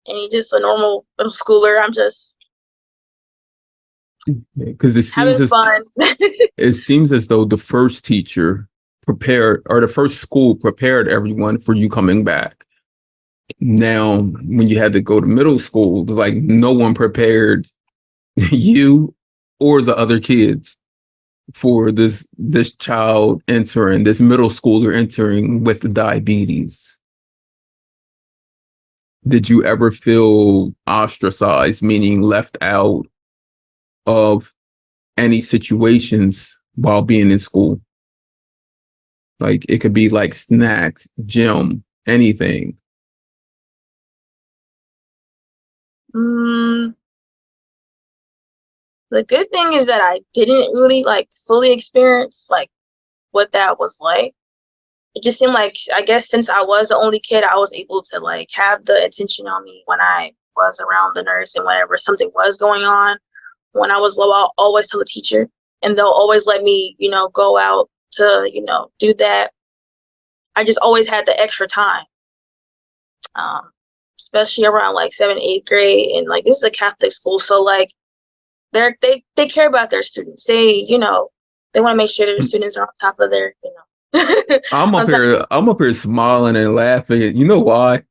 he's just a normal middle schooler. I'm just Because having fun. it seems as though the first teacher prepared or the first school prepared everyone for you coming back. Now, when you had to go to middle school, like no one prepared you or the other kids for this child entering, this middle schooler entering with the diabetes. Did you ever feel ostracized, meaning left out of any situations while being in school? Like it could be like snacks, gym, anything. Mm, the good thing is that I didn't really like fully experience like what that was like. It just seemed like, I guess since I was the only kid, I was able to like have the attention on me when I was around the nurse, and whenever something was going on. When I was low, I'll always tell the teacher, and they'll always let me, go out to, do that. I just always had the extra time, um, especially around like 7th, 8th grade, and like this is a Catholic school, so like they care about their students. They want to make sure their students are on top of their, on top. I'm up here smiling and laughing. You know why?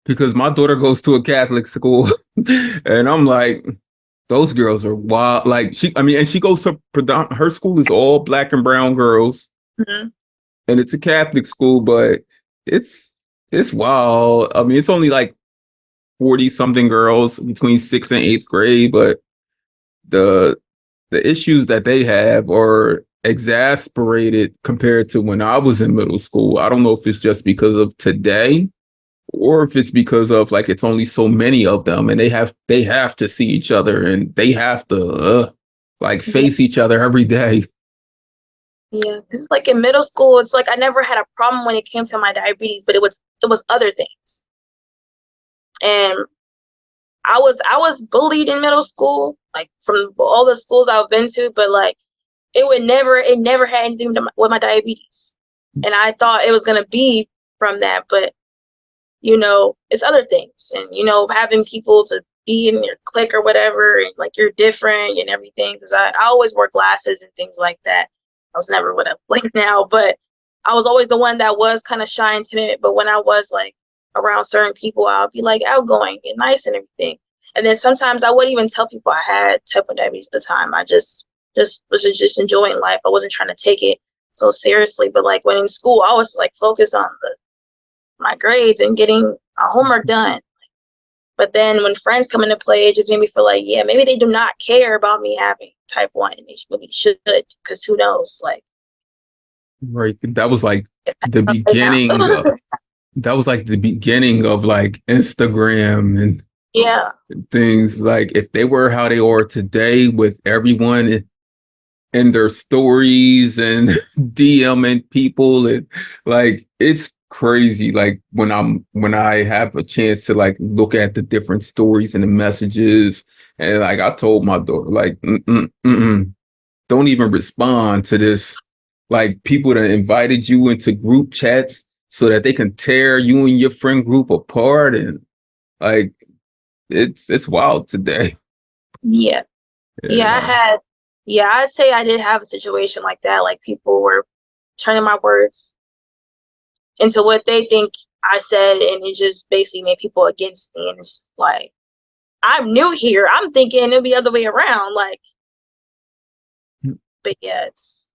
Because my daughter goes to a Catholic school, and I'm like, those girls are wild. Like and she goes to her school is all black and brown girls, Mhm. and it's a Catholic school, but it's it's wild. I mean, it's only like 40 something girls between 6th and 8th grade, but the the issues that they have are exasperated compared to when I was in middle school. I don't know if it's just because of today or if it's because of like it's only so many of them and they have to see each other and they have to like Yeah, face each other every day. yeah. 'Cause it's like in middle school, it's like I never had a problem when it came to my diabetes, but it was other things. And I was bullied in middle school, like from all the schools I've been to, but like it never had anything with my diabetes. And I thought it was gonna be from that, but it's other things. And having people to be in your clique or whatever, and like you're different and everything. Because I always wore glasses and things like that. I was never what I'm like now, but I was always the one that was kind of shy and timid. But when I was like around certain people, I'll be like outgoing and nice and everything. And then sometimes I wouldn't even tell people I had type 1 diabetes at the time. I just was just enjoying life. I wasn't trying to take it so seriously. But like when in school, I was like focused on my grades and getting my homework done. But then when friends come into play, it just made me feel like, yeah, maybe they do not care about me having type 1, and they really should, because who knows? Like, Right. That was like the right now. beginning. That was like the beginning of like Instagram and Yeah, things. Like if they were how they are today with everyone in their stories and DMing people and like it's crazy. Like when I have a chance to like look at the different stories and the messages and like I told my daughter like don't even respond to this. Like people that invited you into group chats so that they can tear you and your friend group apart and like it's wild today. yeah, yeah. I Yeah. had, yeah. I'd say I did have a situation like that. Like people were turning my words into what they think I said, and it just basically made people against me. And it's like I'm new here. I'm thinking it'll be the other way around. Like, but yeah, it's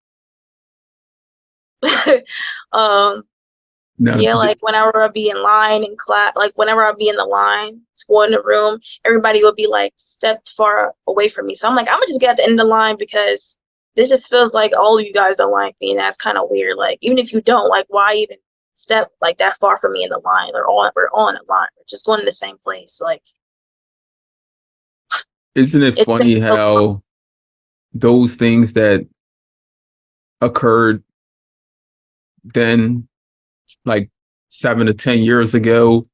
um No, yeah, like whenever I'd be in line in class, like whenever I'd be in the line to go in the room, everybody would be like stepped far away from me. So I'm like, I'm gonna just get at the end of the line, because this just feels like all of you guys don't like me, and that's kind of weird. Like even if you don't, like why even step like that far from me in the line? We're all in a line. We're just going to the same place. Like isn't it it's been funny so long. how those things that occurred then, like 7 to 10 years ago,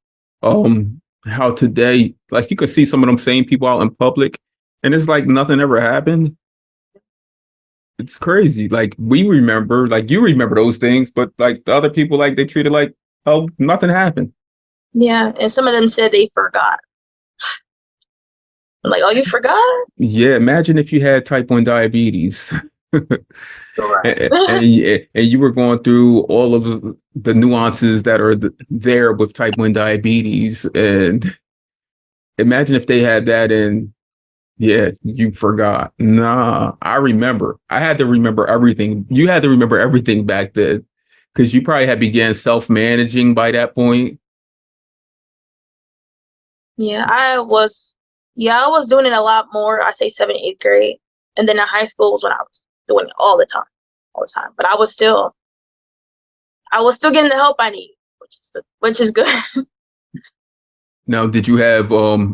how today, like you could see some of them same people out in public, and it's like nothing ever happened. It's crazy. Like we remember, like you remember those things, but like the other people, like they treated like oh nothing happened. Yeah, and some of them said they forgot. I'm like, oh, you forgot? Yeah, imagine if you had type 1 diabetes. Right. And you were going through all of the nuances that are there with type 1 diabetes. And imagine if they had that and yeah, you forgot. Nah, I remember. I had to remember everything. You had to remember everything back then because you probably had began self-managing by that point. Yeah, I was doing it a lot more. I say 7th, 8th grade, and then in high school was when I was doing it all the time, all the time. But I was still I was still getting the help I need, which is good. Now, did you have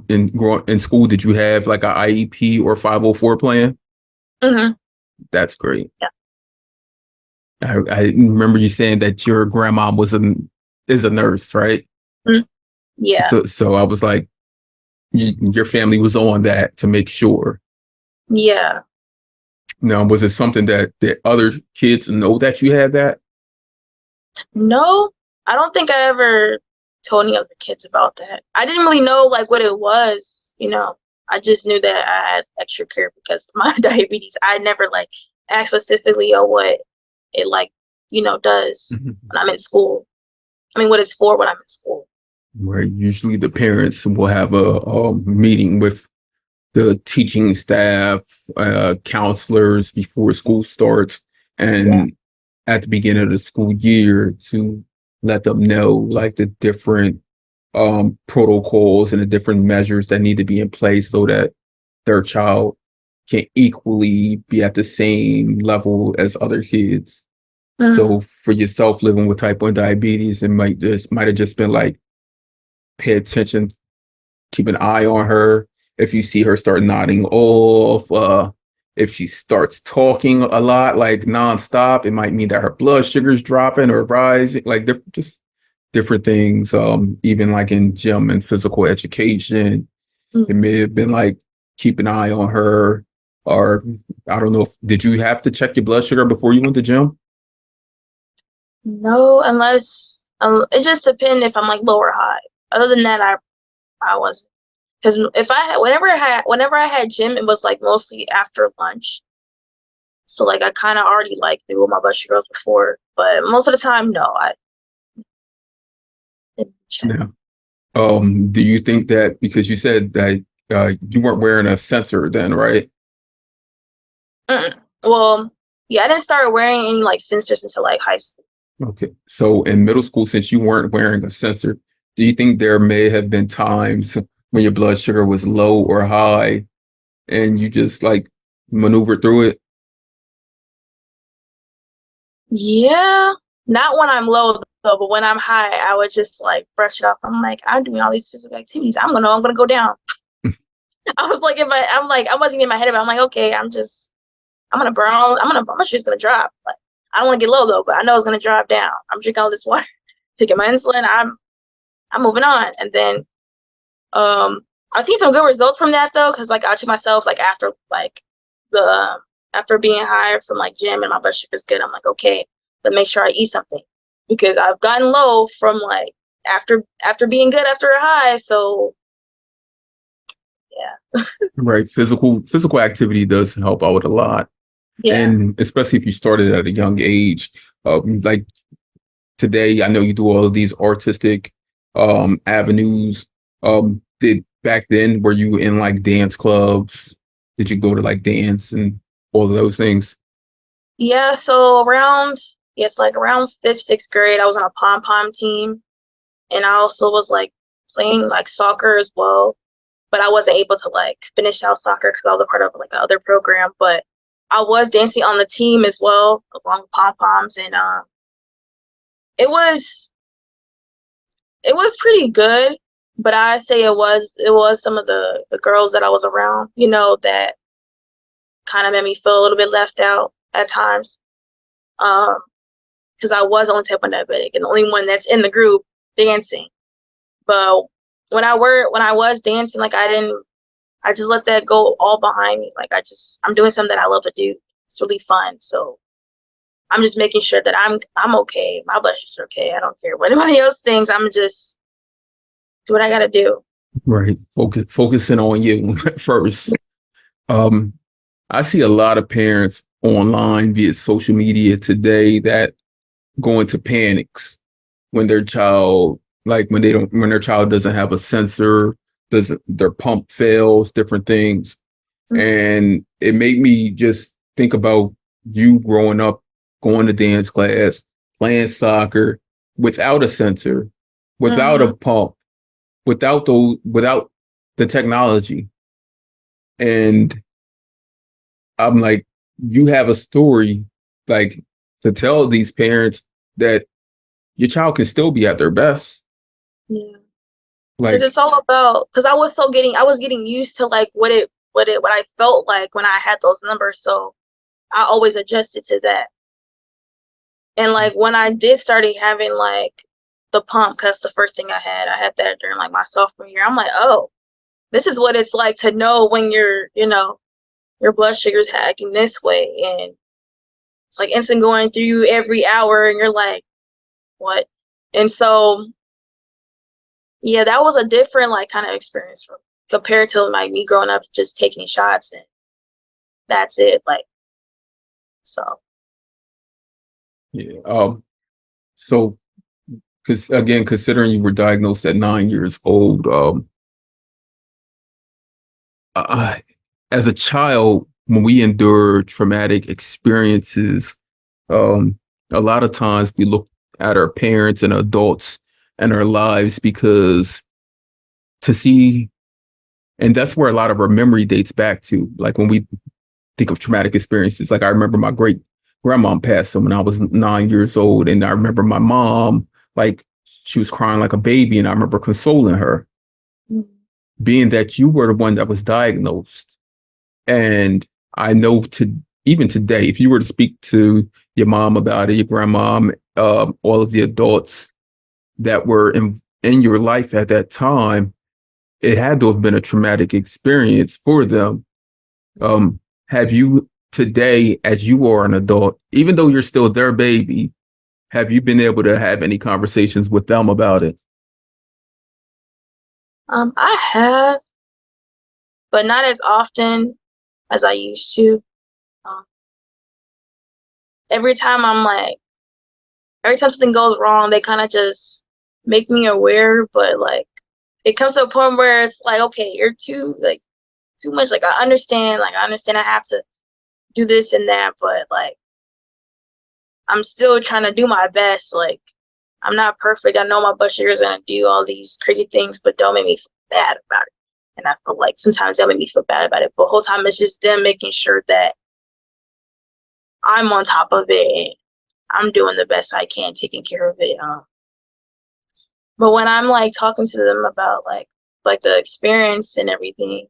in school? Did you have like a IEP or 504 plan? Hmm. That's great. Yeah. I remember you saying that your grandma is a nurse, right? Mhm. Yeah. So I was like, your family was on that to make sure. Yeah. Now, was it something that other kids know that you had that? No, I don't think I ever told any other kids about that. I didn't really know like what it was. I just knew that I had extra care because of my diabetes. I never like asked specifically on what it does Mhm. when I'm in school. I mean, what it's for when I'm in school. Where usually the parents will have a meeting with the teaching staff, counselors before school starts, Yeah. and at the beginning of the school year to let them know like the different protocols and the different measures that need to be in place so that their child can equally be at the same level as other kids. Mhm. So for yourself living with type 1 diabetes, it might have just been like pay attention, keep an eye on her. If you see her start nodding off, if she starts talking a lot, like nonstop, it might mean that her blood sugar's dropping or rising, like just different things. Even like in gym and physical education, it Mhm. may have been like keep an eye on her. Or I don't know if did you have to check your blood sugar before you went to gym? No, unless it just depends if I'm like low or high. Other than that, I wasn't. Because if I had whenever I had gym, it was like mostly after lunch. So like I kind of already like knew what my blood sugar was before, but most of the time, no, I didn't check. Yeah. Do you think that because you said that you weren't wearing a sensor then, right? Mm-mm. Well, yeah, I didn't start wearing any like sensors until like high school. Okay. So in middle school, since you weren't wearing a sensor, do you think there may have been times when your blood sugar was low or high and you just like maneuvered through it? Yeah, not when I'm low though, but when I'm high, I would just like brush it off. I'm like, I'm doing all these physical activities. I'm gonna go down. I was like, I wasn't in my head about. I'm like, okay, I'm gonna burn. I'm just gonna drop. Like, I don't want to get low though, but I know it's gonna drop down. I'm drinking all this water, taking my insulin. I'm moving on, and then I see some good results from that though, because like I took myself like after like the after being high from like gym and my blood sugar's good. I'm like, okay, but make sure I eat something because I've gotten low from like after being good after a high. So yeah, Right. Physical activity does help out a lot. yeah, And especially if you started at a young age. Like today, I know you do all of these artistic avenues. Did back then were you in like dance clubs? Did you go to like dance and all of those things? yeah. So around yes, like around fifth, sixth grade, I was on a pom pom team, and I also was like playing like soccer as well. But I wasn't able to like finish out soccer because I was a part of like another program. But I was dancing on the team as well, along with pom poms, and it was it was pretty good. But I say it was some of the girls that I was around, that kind of made me feel a little bit left out at times. Um, because I was only type 1 diabetic and the only one that's in the group dancing. But when I was dancing, like I just let that go all behind me. Like I'm doing something that I love to do. It's really fun. So I'm just making sure that I'm okay. My blood sugar's okay. I don't care what anybody else thinks. I'm just do what I gotta do. Right. Focusing on you first. Um, I see a lot of parents online via social media today that go into panics when their child, like when their child doesn't have a sensor, doesn't their pump fails, different things. Mhm. And it made me just think about you growing up, going to dance class, playing soccer without a sensor, without a Mhm. pump, without the technology. And I'm like, you have a story like to tell these parents that your child can still be at their best. Yeah. Because Like, it's all about, because I was getting used to like what I felt like when I had those numbers. So I always adjusted to that. And like when I did started having like the pump, because the first thing I had that during like my sophomore year. I'm like, oh, this is what it's like to know when your blood sugar's acting this way, and it's like insulin going through you every hour, and you're like, what? And so yeah, that was a different like kind of experience from compared to like me growing up just taking shots and that's it. Like so. yeah. So, because again, considering you were diagnosed at 9 years old, uh, as a child, when we endure traumatic experiences, um, a lot of times we look at our parents and adults and our lives because to see, and that's where a lot of our memory dates back to. Like when we think of traumatic experiences, like I remember my great grandmom passed when I was 9 years old, and I remember my mom, like she was crying like a baby, and I remember consoling her, Mhm. being that you were the one that was diagnosed. And I know to even today, if you were to speak to your mom about it, your grandmom, all of the adults that were in your life at that time, it had to have been a traumatic experience for them. Have you today, as you are an adult, even though you're still their baby, have you been able to have any conversations with them about it? I have, but not as often as I used to. Um, every time I'm like, every time something goes wrong, they kind of just make me aware. But like, it comes to a point where it's like, okay, you're too much. Like I understand I have to do this and that, but like I'm still trying to do my best. Like I'm not perfect. I know my blood sugar is gonna do all these crazy things, but don't make me feel bad about it. And I feel like sometimes they'll make me feel bad about it. But the whole time it's just them making sure that I'm on top of it and I'm doing the best I can, taking care of it. But when I'm like talking to them about like the experience and everything,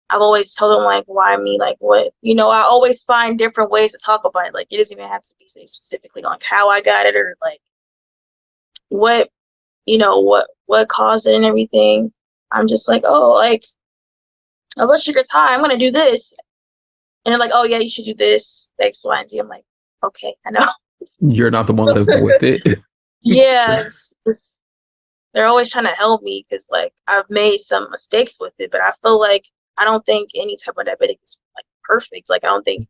I've always told them like why me, like what I always find different ways to talk about it. Like it doesn't even have to be say specifically like how I got it or like what what caused it and everything. I'm just like, oh, like my blood sugar's high, I'm gonna do this. And they're like, oh yeah, you should do this, X, Y, and Z. I'm like, okay, I know. You're not the one living with it. Yeah, it's they're always trying to help me because like I've made some mistakes with it, but I feel like I don't think any type of diabetic is like perfect. Like I don't think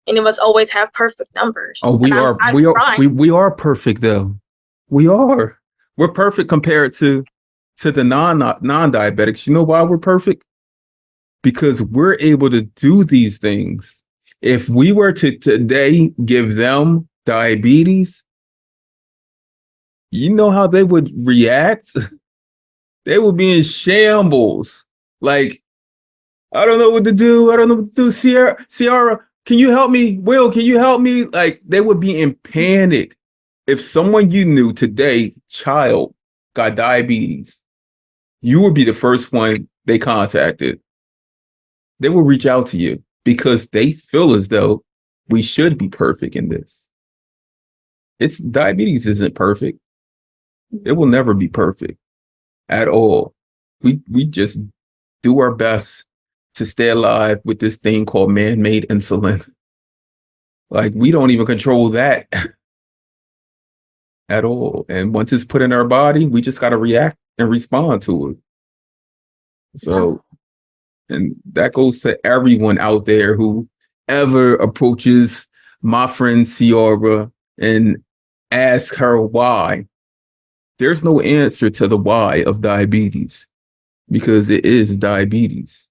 any of us always have perfect numbers. Oh, And we are, I'm we are, trying. we are perfect though. We are. We're perfect compared to the non-diabetics. You know why we're perfect? Because we're able to do these things. If we were to today give them diabetes, you know how they would react? They would be in shambles. Like, I don't know what to do. I don't know what to do. Sierra, can you help me? Will, can you help me? Like, they would be in panic. If someone you knew today, child, got diabetes, you would be the first one they contacted. They will reach out to you because they feel as though we should be perfect in this. It's diabetes isn't perfect. It will never be perfect at all. We just do our best to stay alive with this thing called man-made insulin. Like we don't even control that at all. And once it's put in our body, we just got to react and respond to it. Yeah. So, and that goes to everyone out there who ever approaches my friend Ciara and asks her why. There's no answer to the why of diabetes because it is diabetes.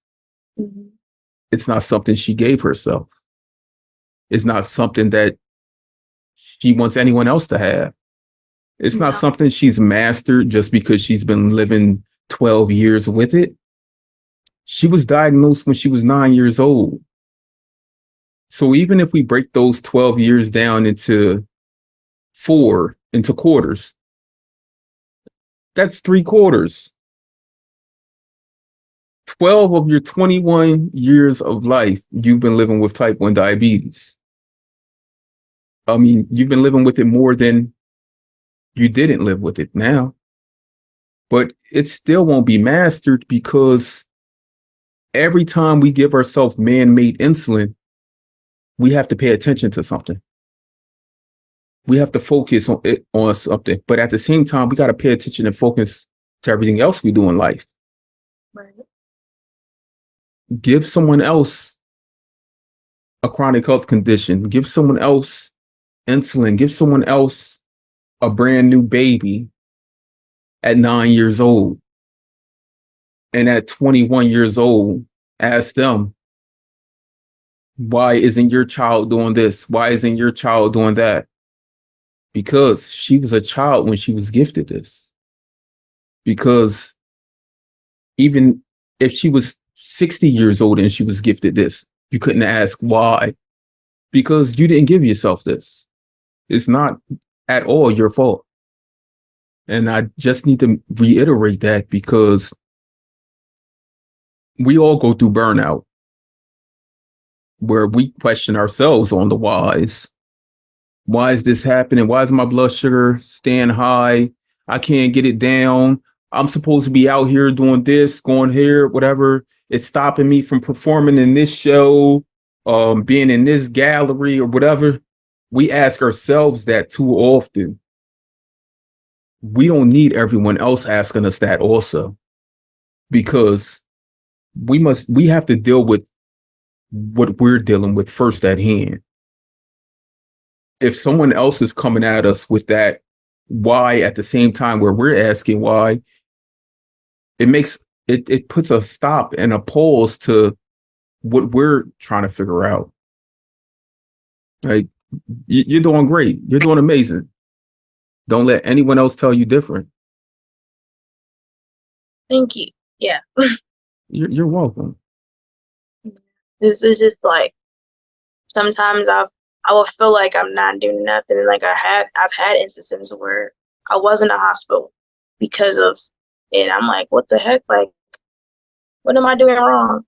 Mhm. It's not something she gave herself. It's not something that she wants anyone else to have. It's not No. something she's mastered just because she's been living 12 years with it. She was diagnosed when she was 9 years old. So even if we break those 12 years down into quarters, That's 3/4. 12 of your 21 years of life, you've been living with type 1 diabetes. I mean, you've been living with it more than you didn't live with it now. But it still won't be mastered because every time we give ourselves man-made insulin, we have to pay attention to something. We have to focus on something. But at the same time, we got to pay attention and focus to everything else we do in life. Right. Give someone else a chronic health condition. Give someone else insulin. Give someone else a brand new baby at 9 years old. And at 21 years old, ask them, why isn't your child doing this? Why isn't your child doing that? Because she was a child when she was gifted this. Because even if she was 60 years old and she was gifted this, you couldn't ask why. Because you didn't give yourself this. It's not at all your fault. And I just need to reiterate that because we all go through burnout where we question ourselves on the whys. Why is this happening? Why is my blood sugar staying high? I can't get it down. I'm supposed to be out here doing this, going here, whatever. It's stopping me from performing in this show, being in this gallery or whatever. We ask ourselves that too often. We don't need everyone else asking us that also, because we have to deal with what we're dealing with first at hand. If someone else is coming at us with that why at the same time where we're asking why, it puts a stop and a pause to what we're trying to figure out. Like, you're doing great. You're doing amazing. Don't let anyone else tell you different. Thank you. Yeah. You're welcome. This is just like sometimes I will feel like I'm not doing nothing. Like I've had instances where I was in a hospital because of, and I'm like, what the heck? Like, what am I doing wrong?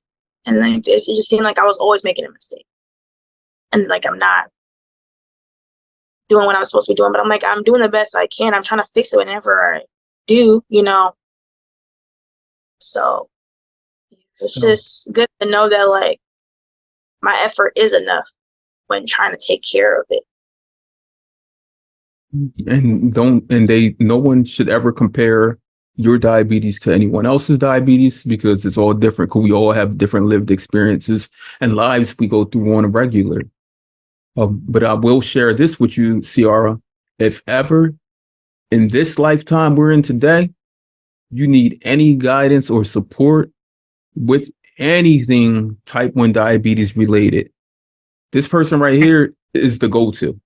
And like it just seemed like I was always making a mistake, and like I'm not doing what I'm supposed to be doing. But I'm like, I'm doing the best I can. I'm trying to fix it whenever I do, So it's just good to know that like my effort is enough when trying to take care of it. And no one should ever compare your diabetes to anyone else's diabetes because it's all different. Because we all have different lived experiences and lives we go through on a regular. But I will share this with you, Ciara. If ever in this lifetime we're in today, you need any guidance or support with anything type 1 diabetes related, this person right here is the go-to.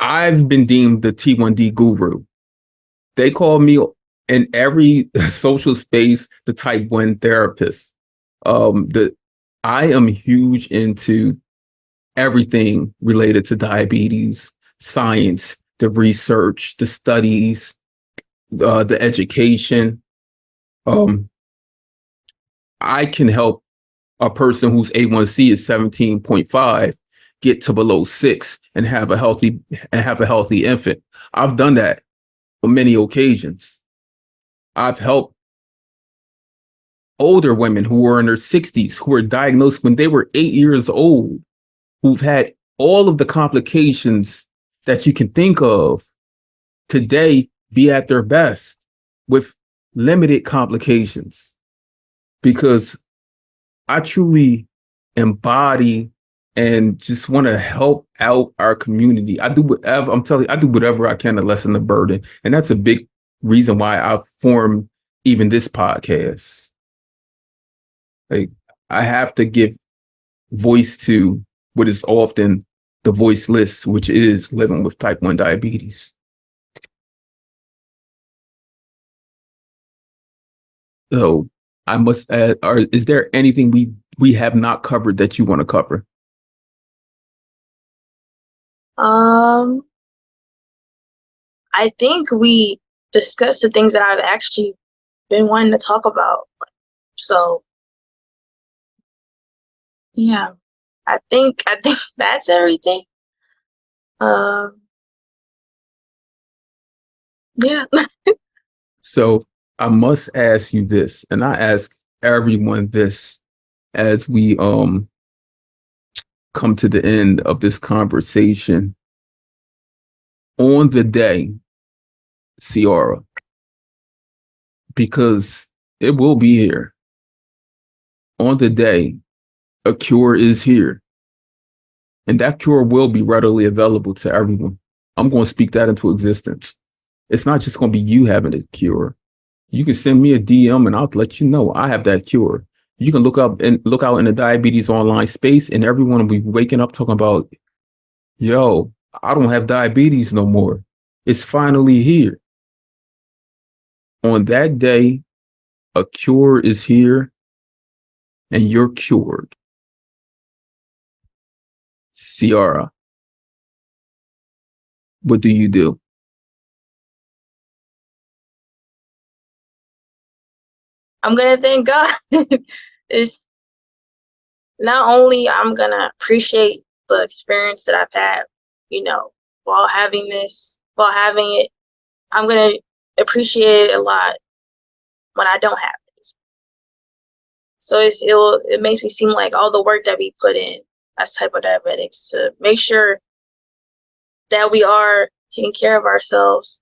I've been deemed the T1D guru. They call me in every social space the type 1 therapist. I am huge into everything related to diabetes, science, the research, the studies, the education. I can help a person whose A1C is 17.5 get to below 6 and have a healthy infant. I've done that on many occasions. I've helped older women who were in their 60s who were diagnosed when they were 8 years old, who've had all of the complications that you can think of today be at their best with limited complications, because I truly embody and just want to help out our community. I do whatever, I'm telling you, I do whatever I can to lessen the burden. And that's a big reason why I formed even this podcast. Like, I have to give voice to what is often the voiceless, which is living with type 1 diabetes. So I must add, is there anything we have not covered that you want to cover? Um, I think we discussed the things that I've actually been wanting to talk about. So yeah, I think that's everything. Um, yeah. So I must ask you this, and I ask everyone this as we come to the end of this conversation. On the day, Ciara, because it will be here. On the day, a cure is here, and that cure will be readily available to everyone. I'm going to speak that into existence. It's not just going to be you having a cure. You can send me a DM and I'll let you know I have that cure. You can look up and look out in the diabetes online space, and everyone will be waking up talking about, yo, I don't have diabetes no more. It's finally here. On that day, a cure is here and you're cured. Ciara, what do you do? I'm gonna thank God. It's not only I'm gonna appreciate the experience that I've had, you know, while having it, I'm gonna appreciate it a lot when I don't have it. So it makes me seem like all the work that we put in as type of diabetics to make sure that we are taking care of ourselves,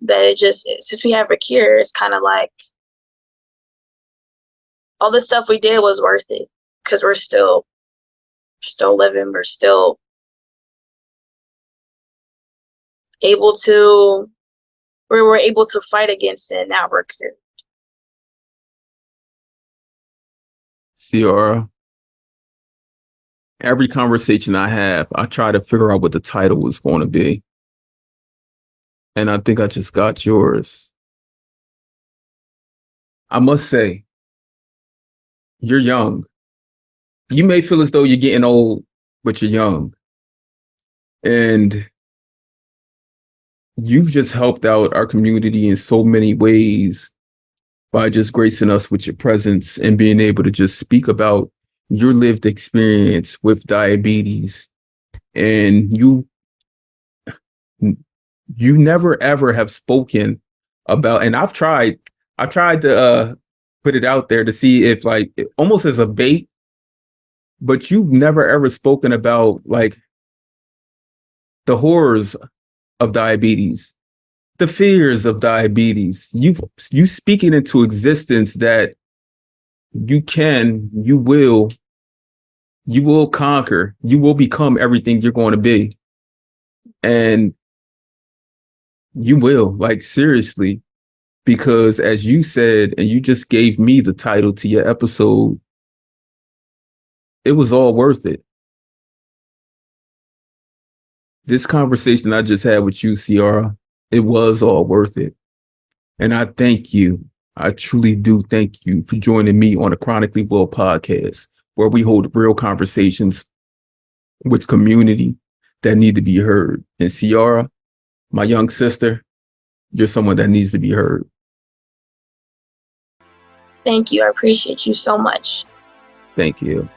that it just, since we have a cure, it's kind of like all the stuff we did was worth it because we're still living, we're still able to we're able to fight against it, and now we're cured. Ciara, every conversation I have, I try to figure out what the title was going to be. And I think I just got yours. I must say, you're young. You may feel as though you're getting old, but you're young. And you've just helped out our community in so many ways by just gracing us with your presence and being able to just speak about your lived experience with diabetes. And you never ever have spoken about, and I tried to put it out there to see if like almost as a bait, but you've never ever spoken about like the horrors of diabetes, the fears of diabetes. You speaking into existence that you will conquer, you will become everything you're going to be. And you will, like seriously, because as you said, and you just gave me the title to your episode, it was all worth it. This conversation I just had with you, Ciara, it was all worth it. And I thank you. I truly do thank you for joining me on the Chronically Well podcast, where we hold real conversations with community that need to be heard. And Ciara, my young sister, you're someone that needs to be heard. Thank you. I appreciate you so much. Thank you.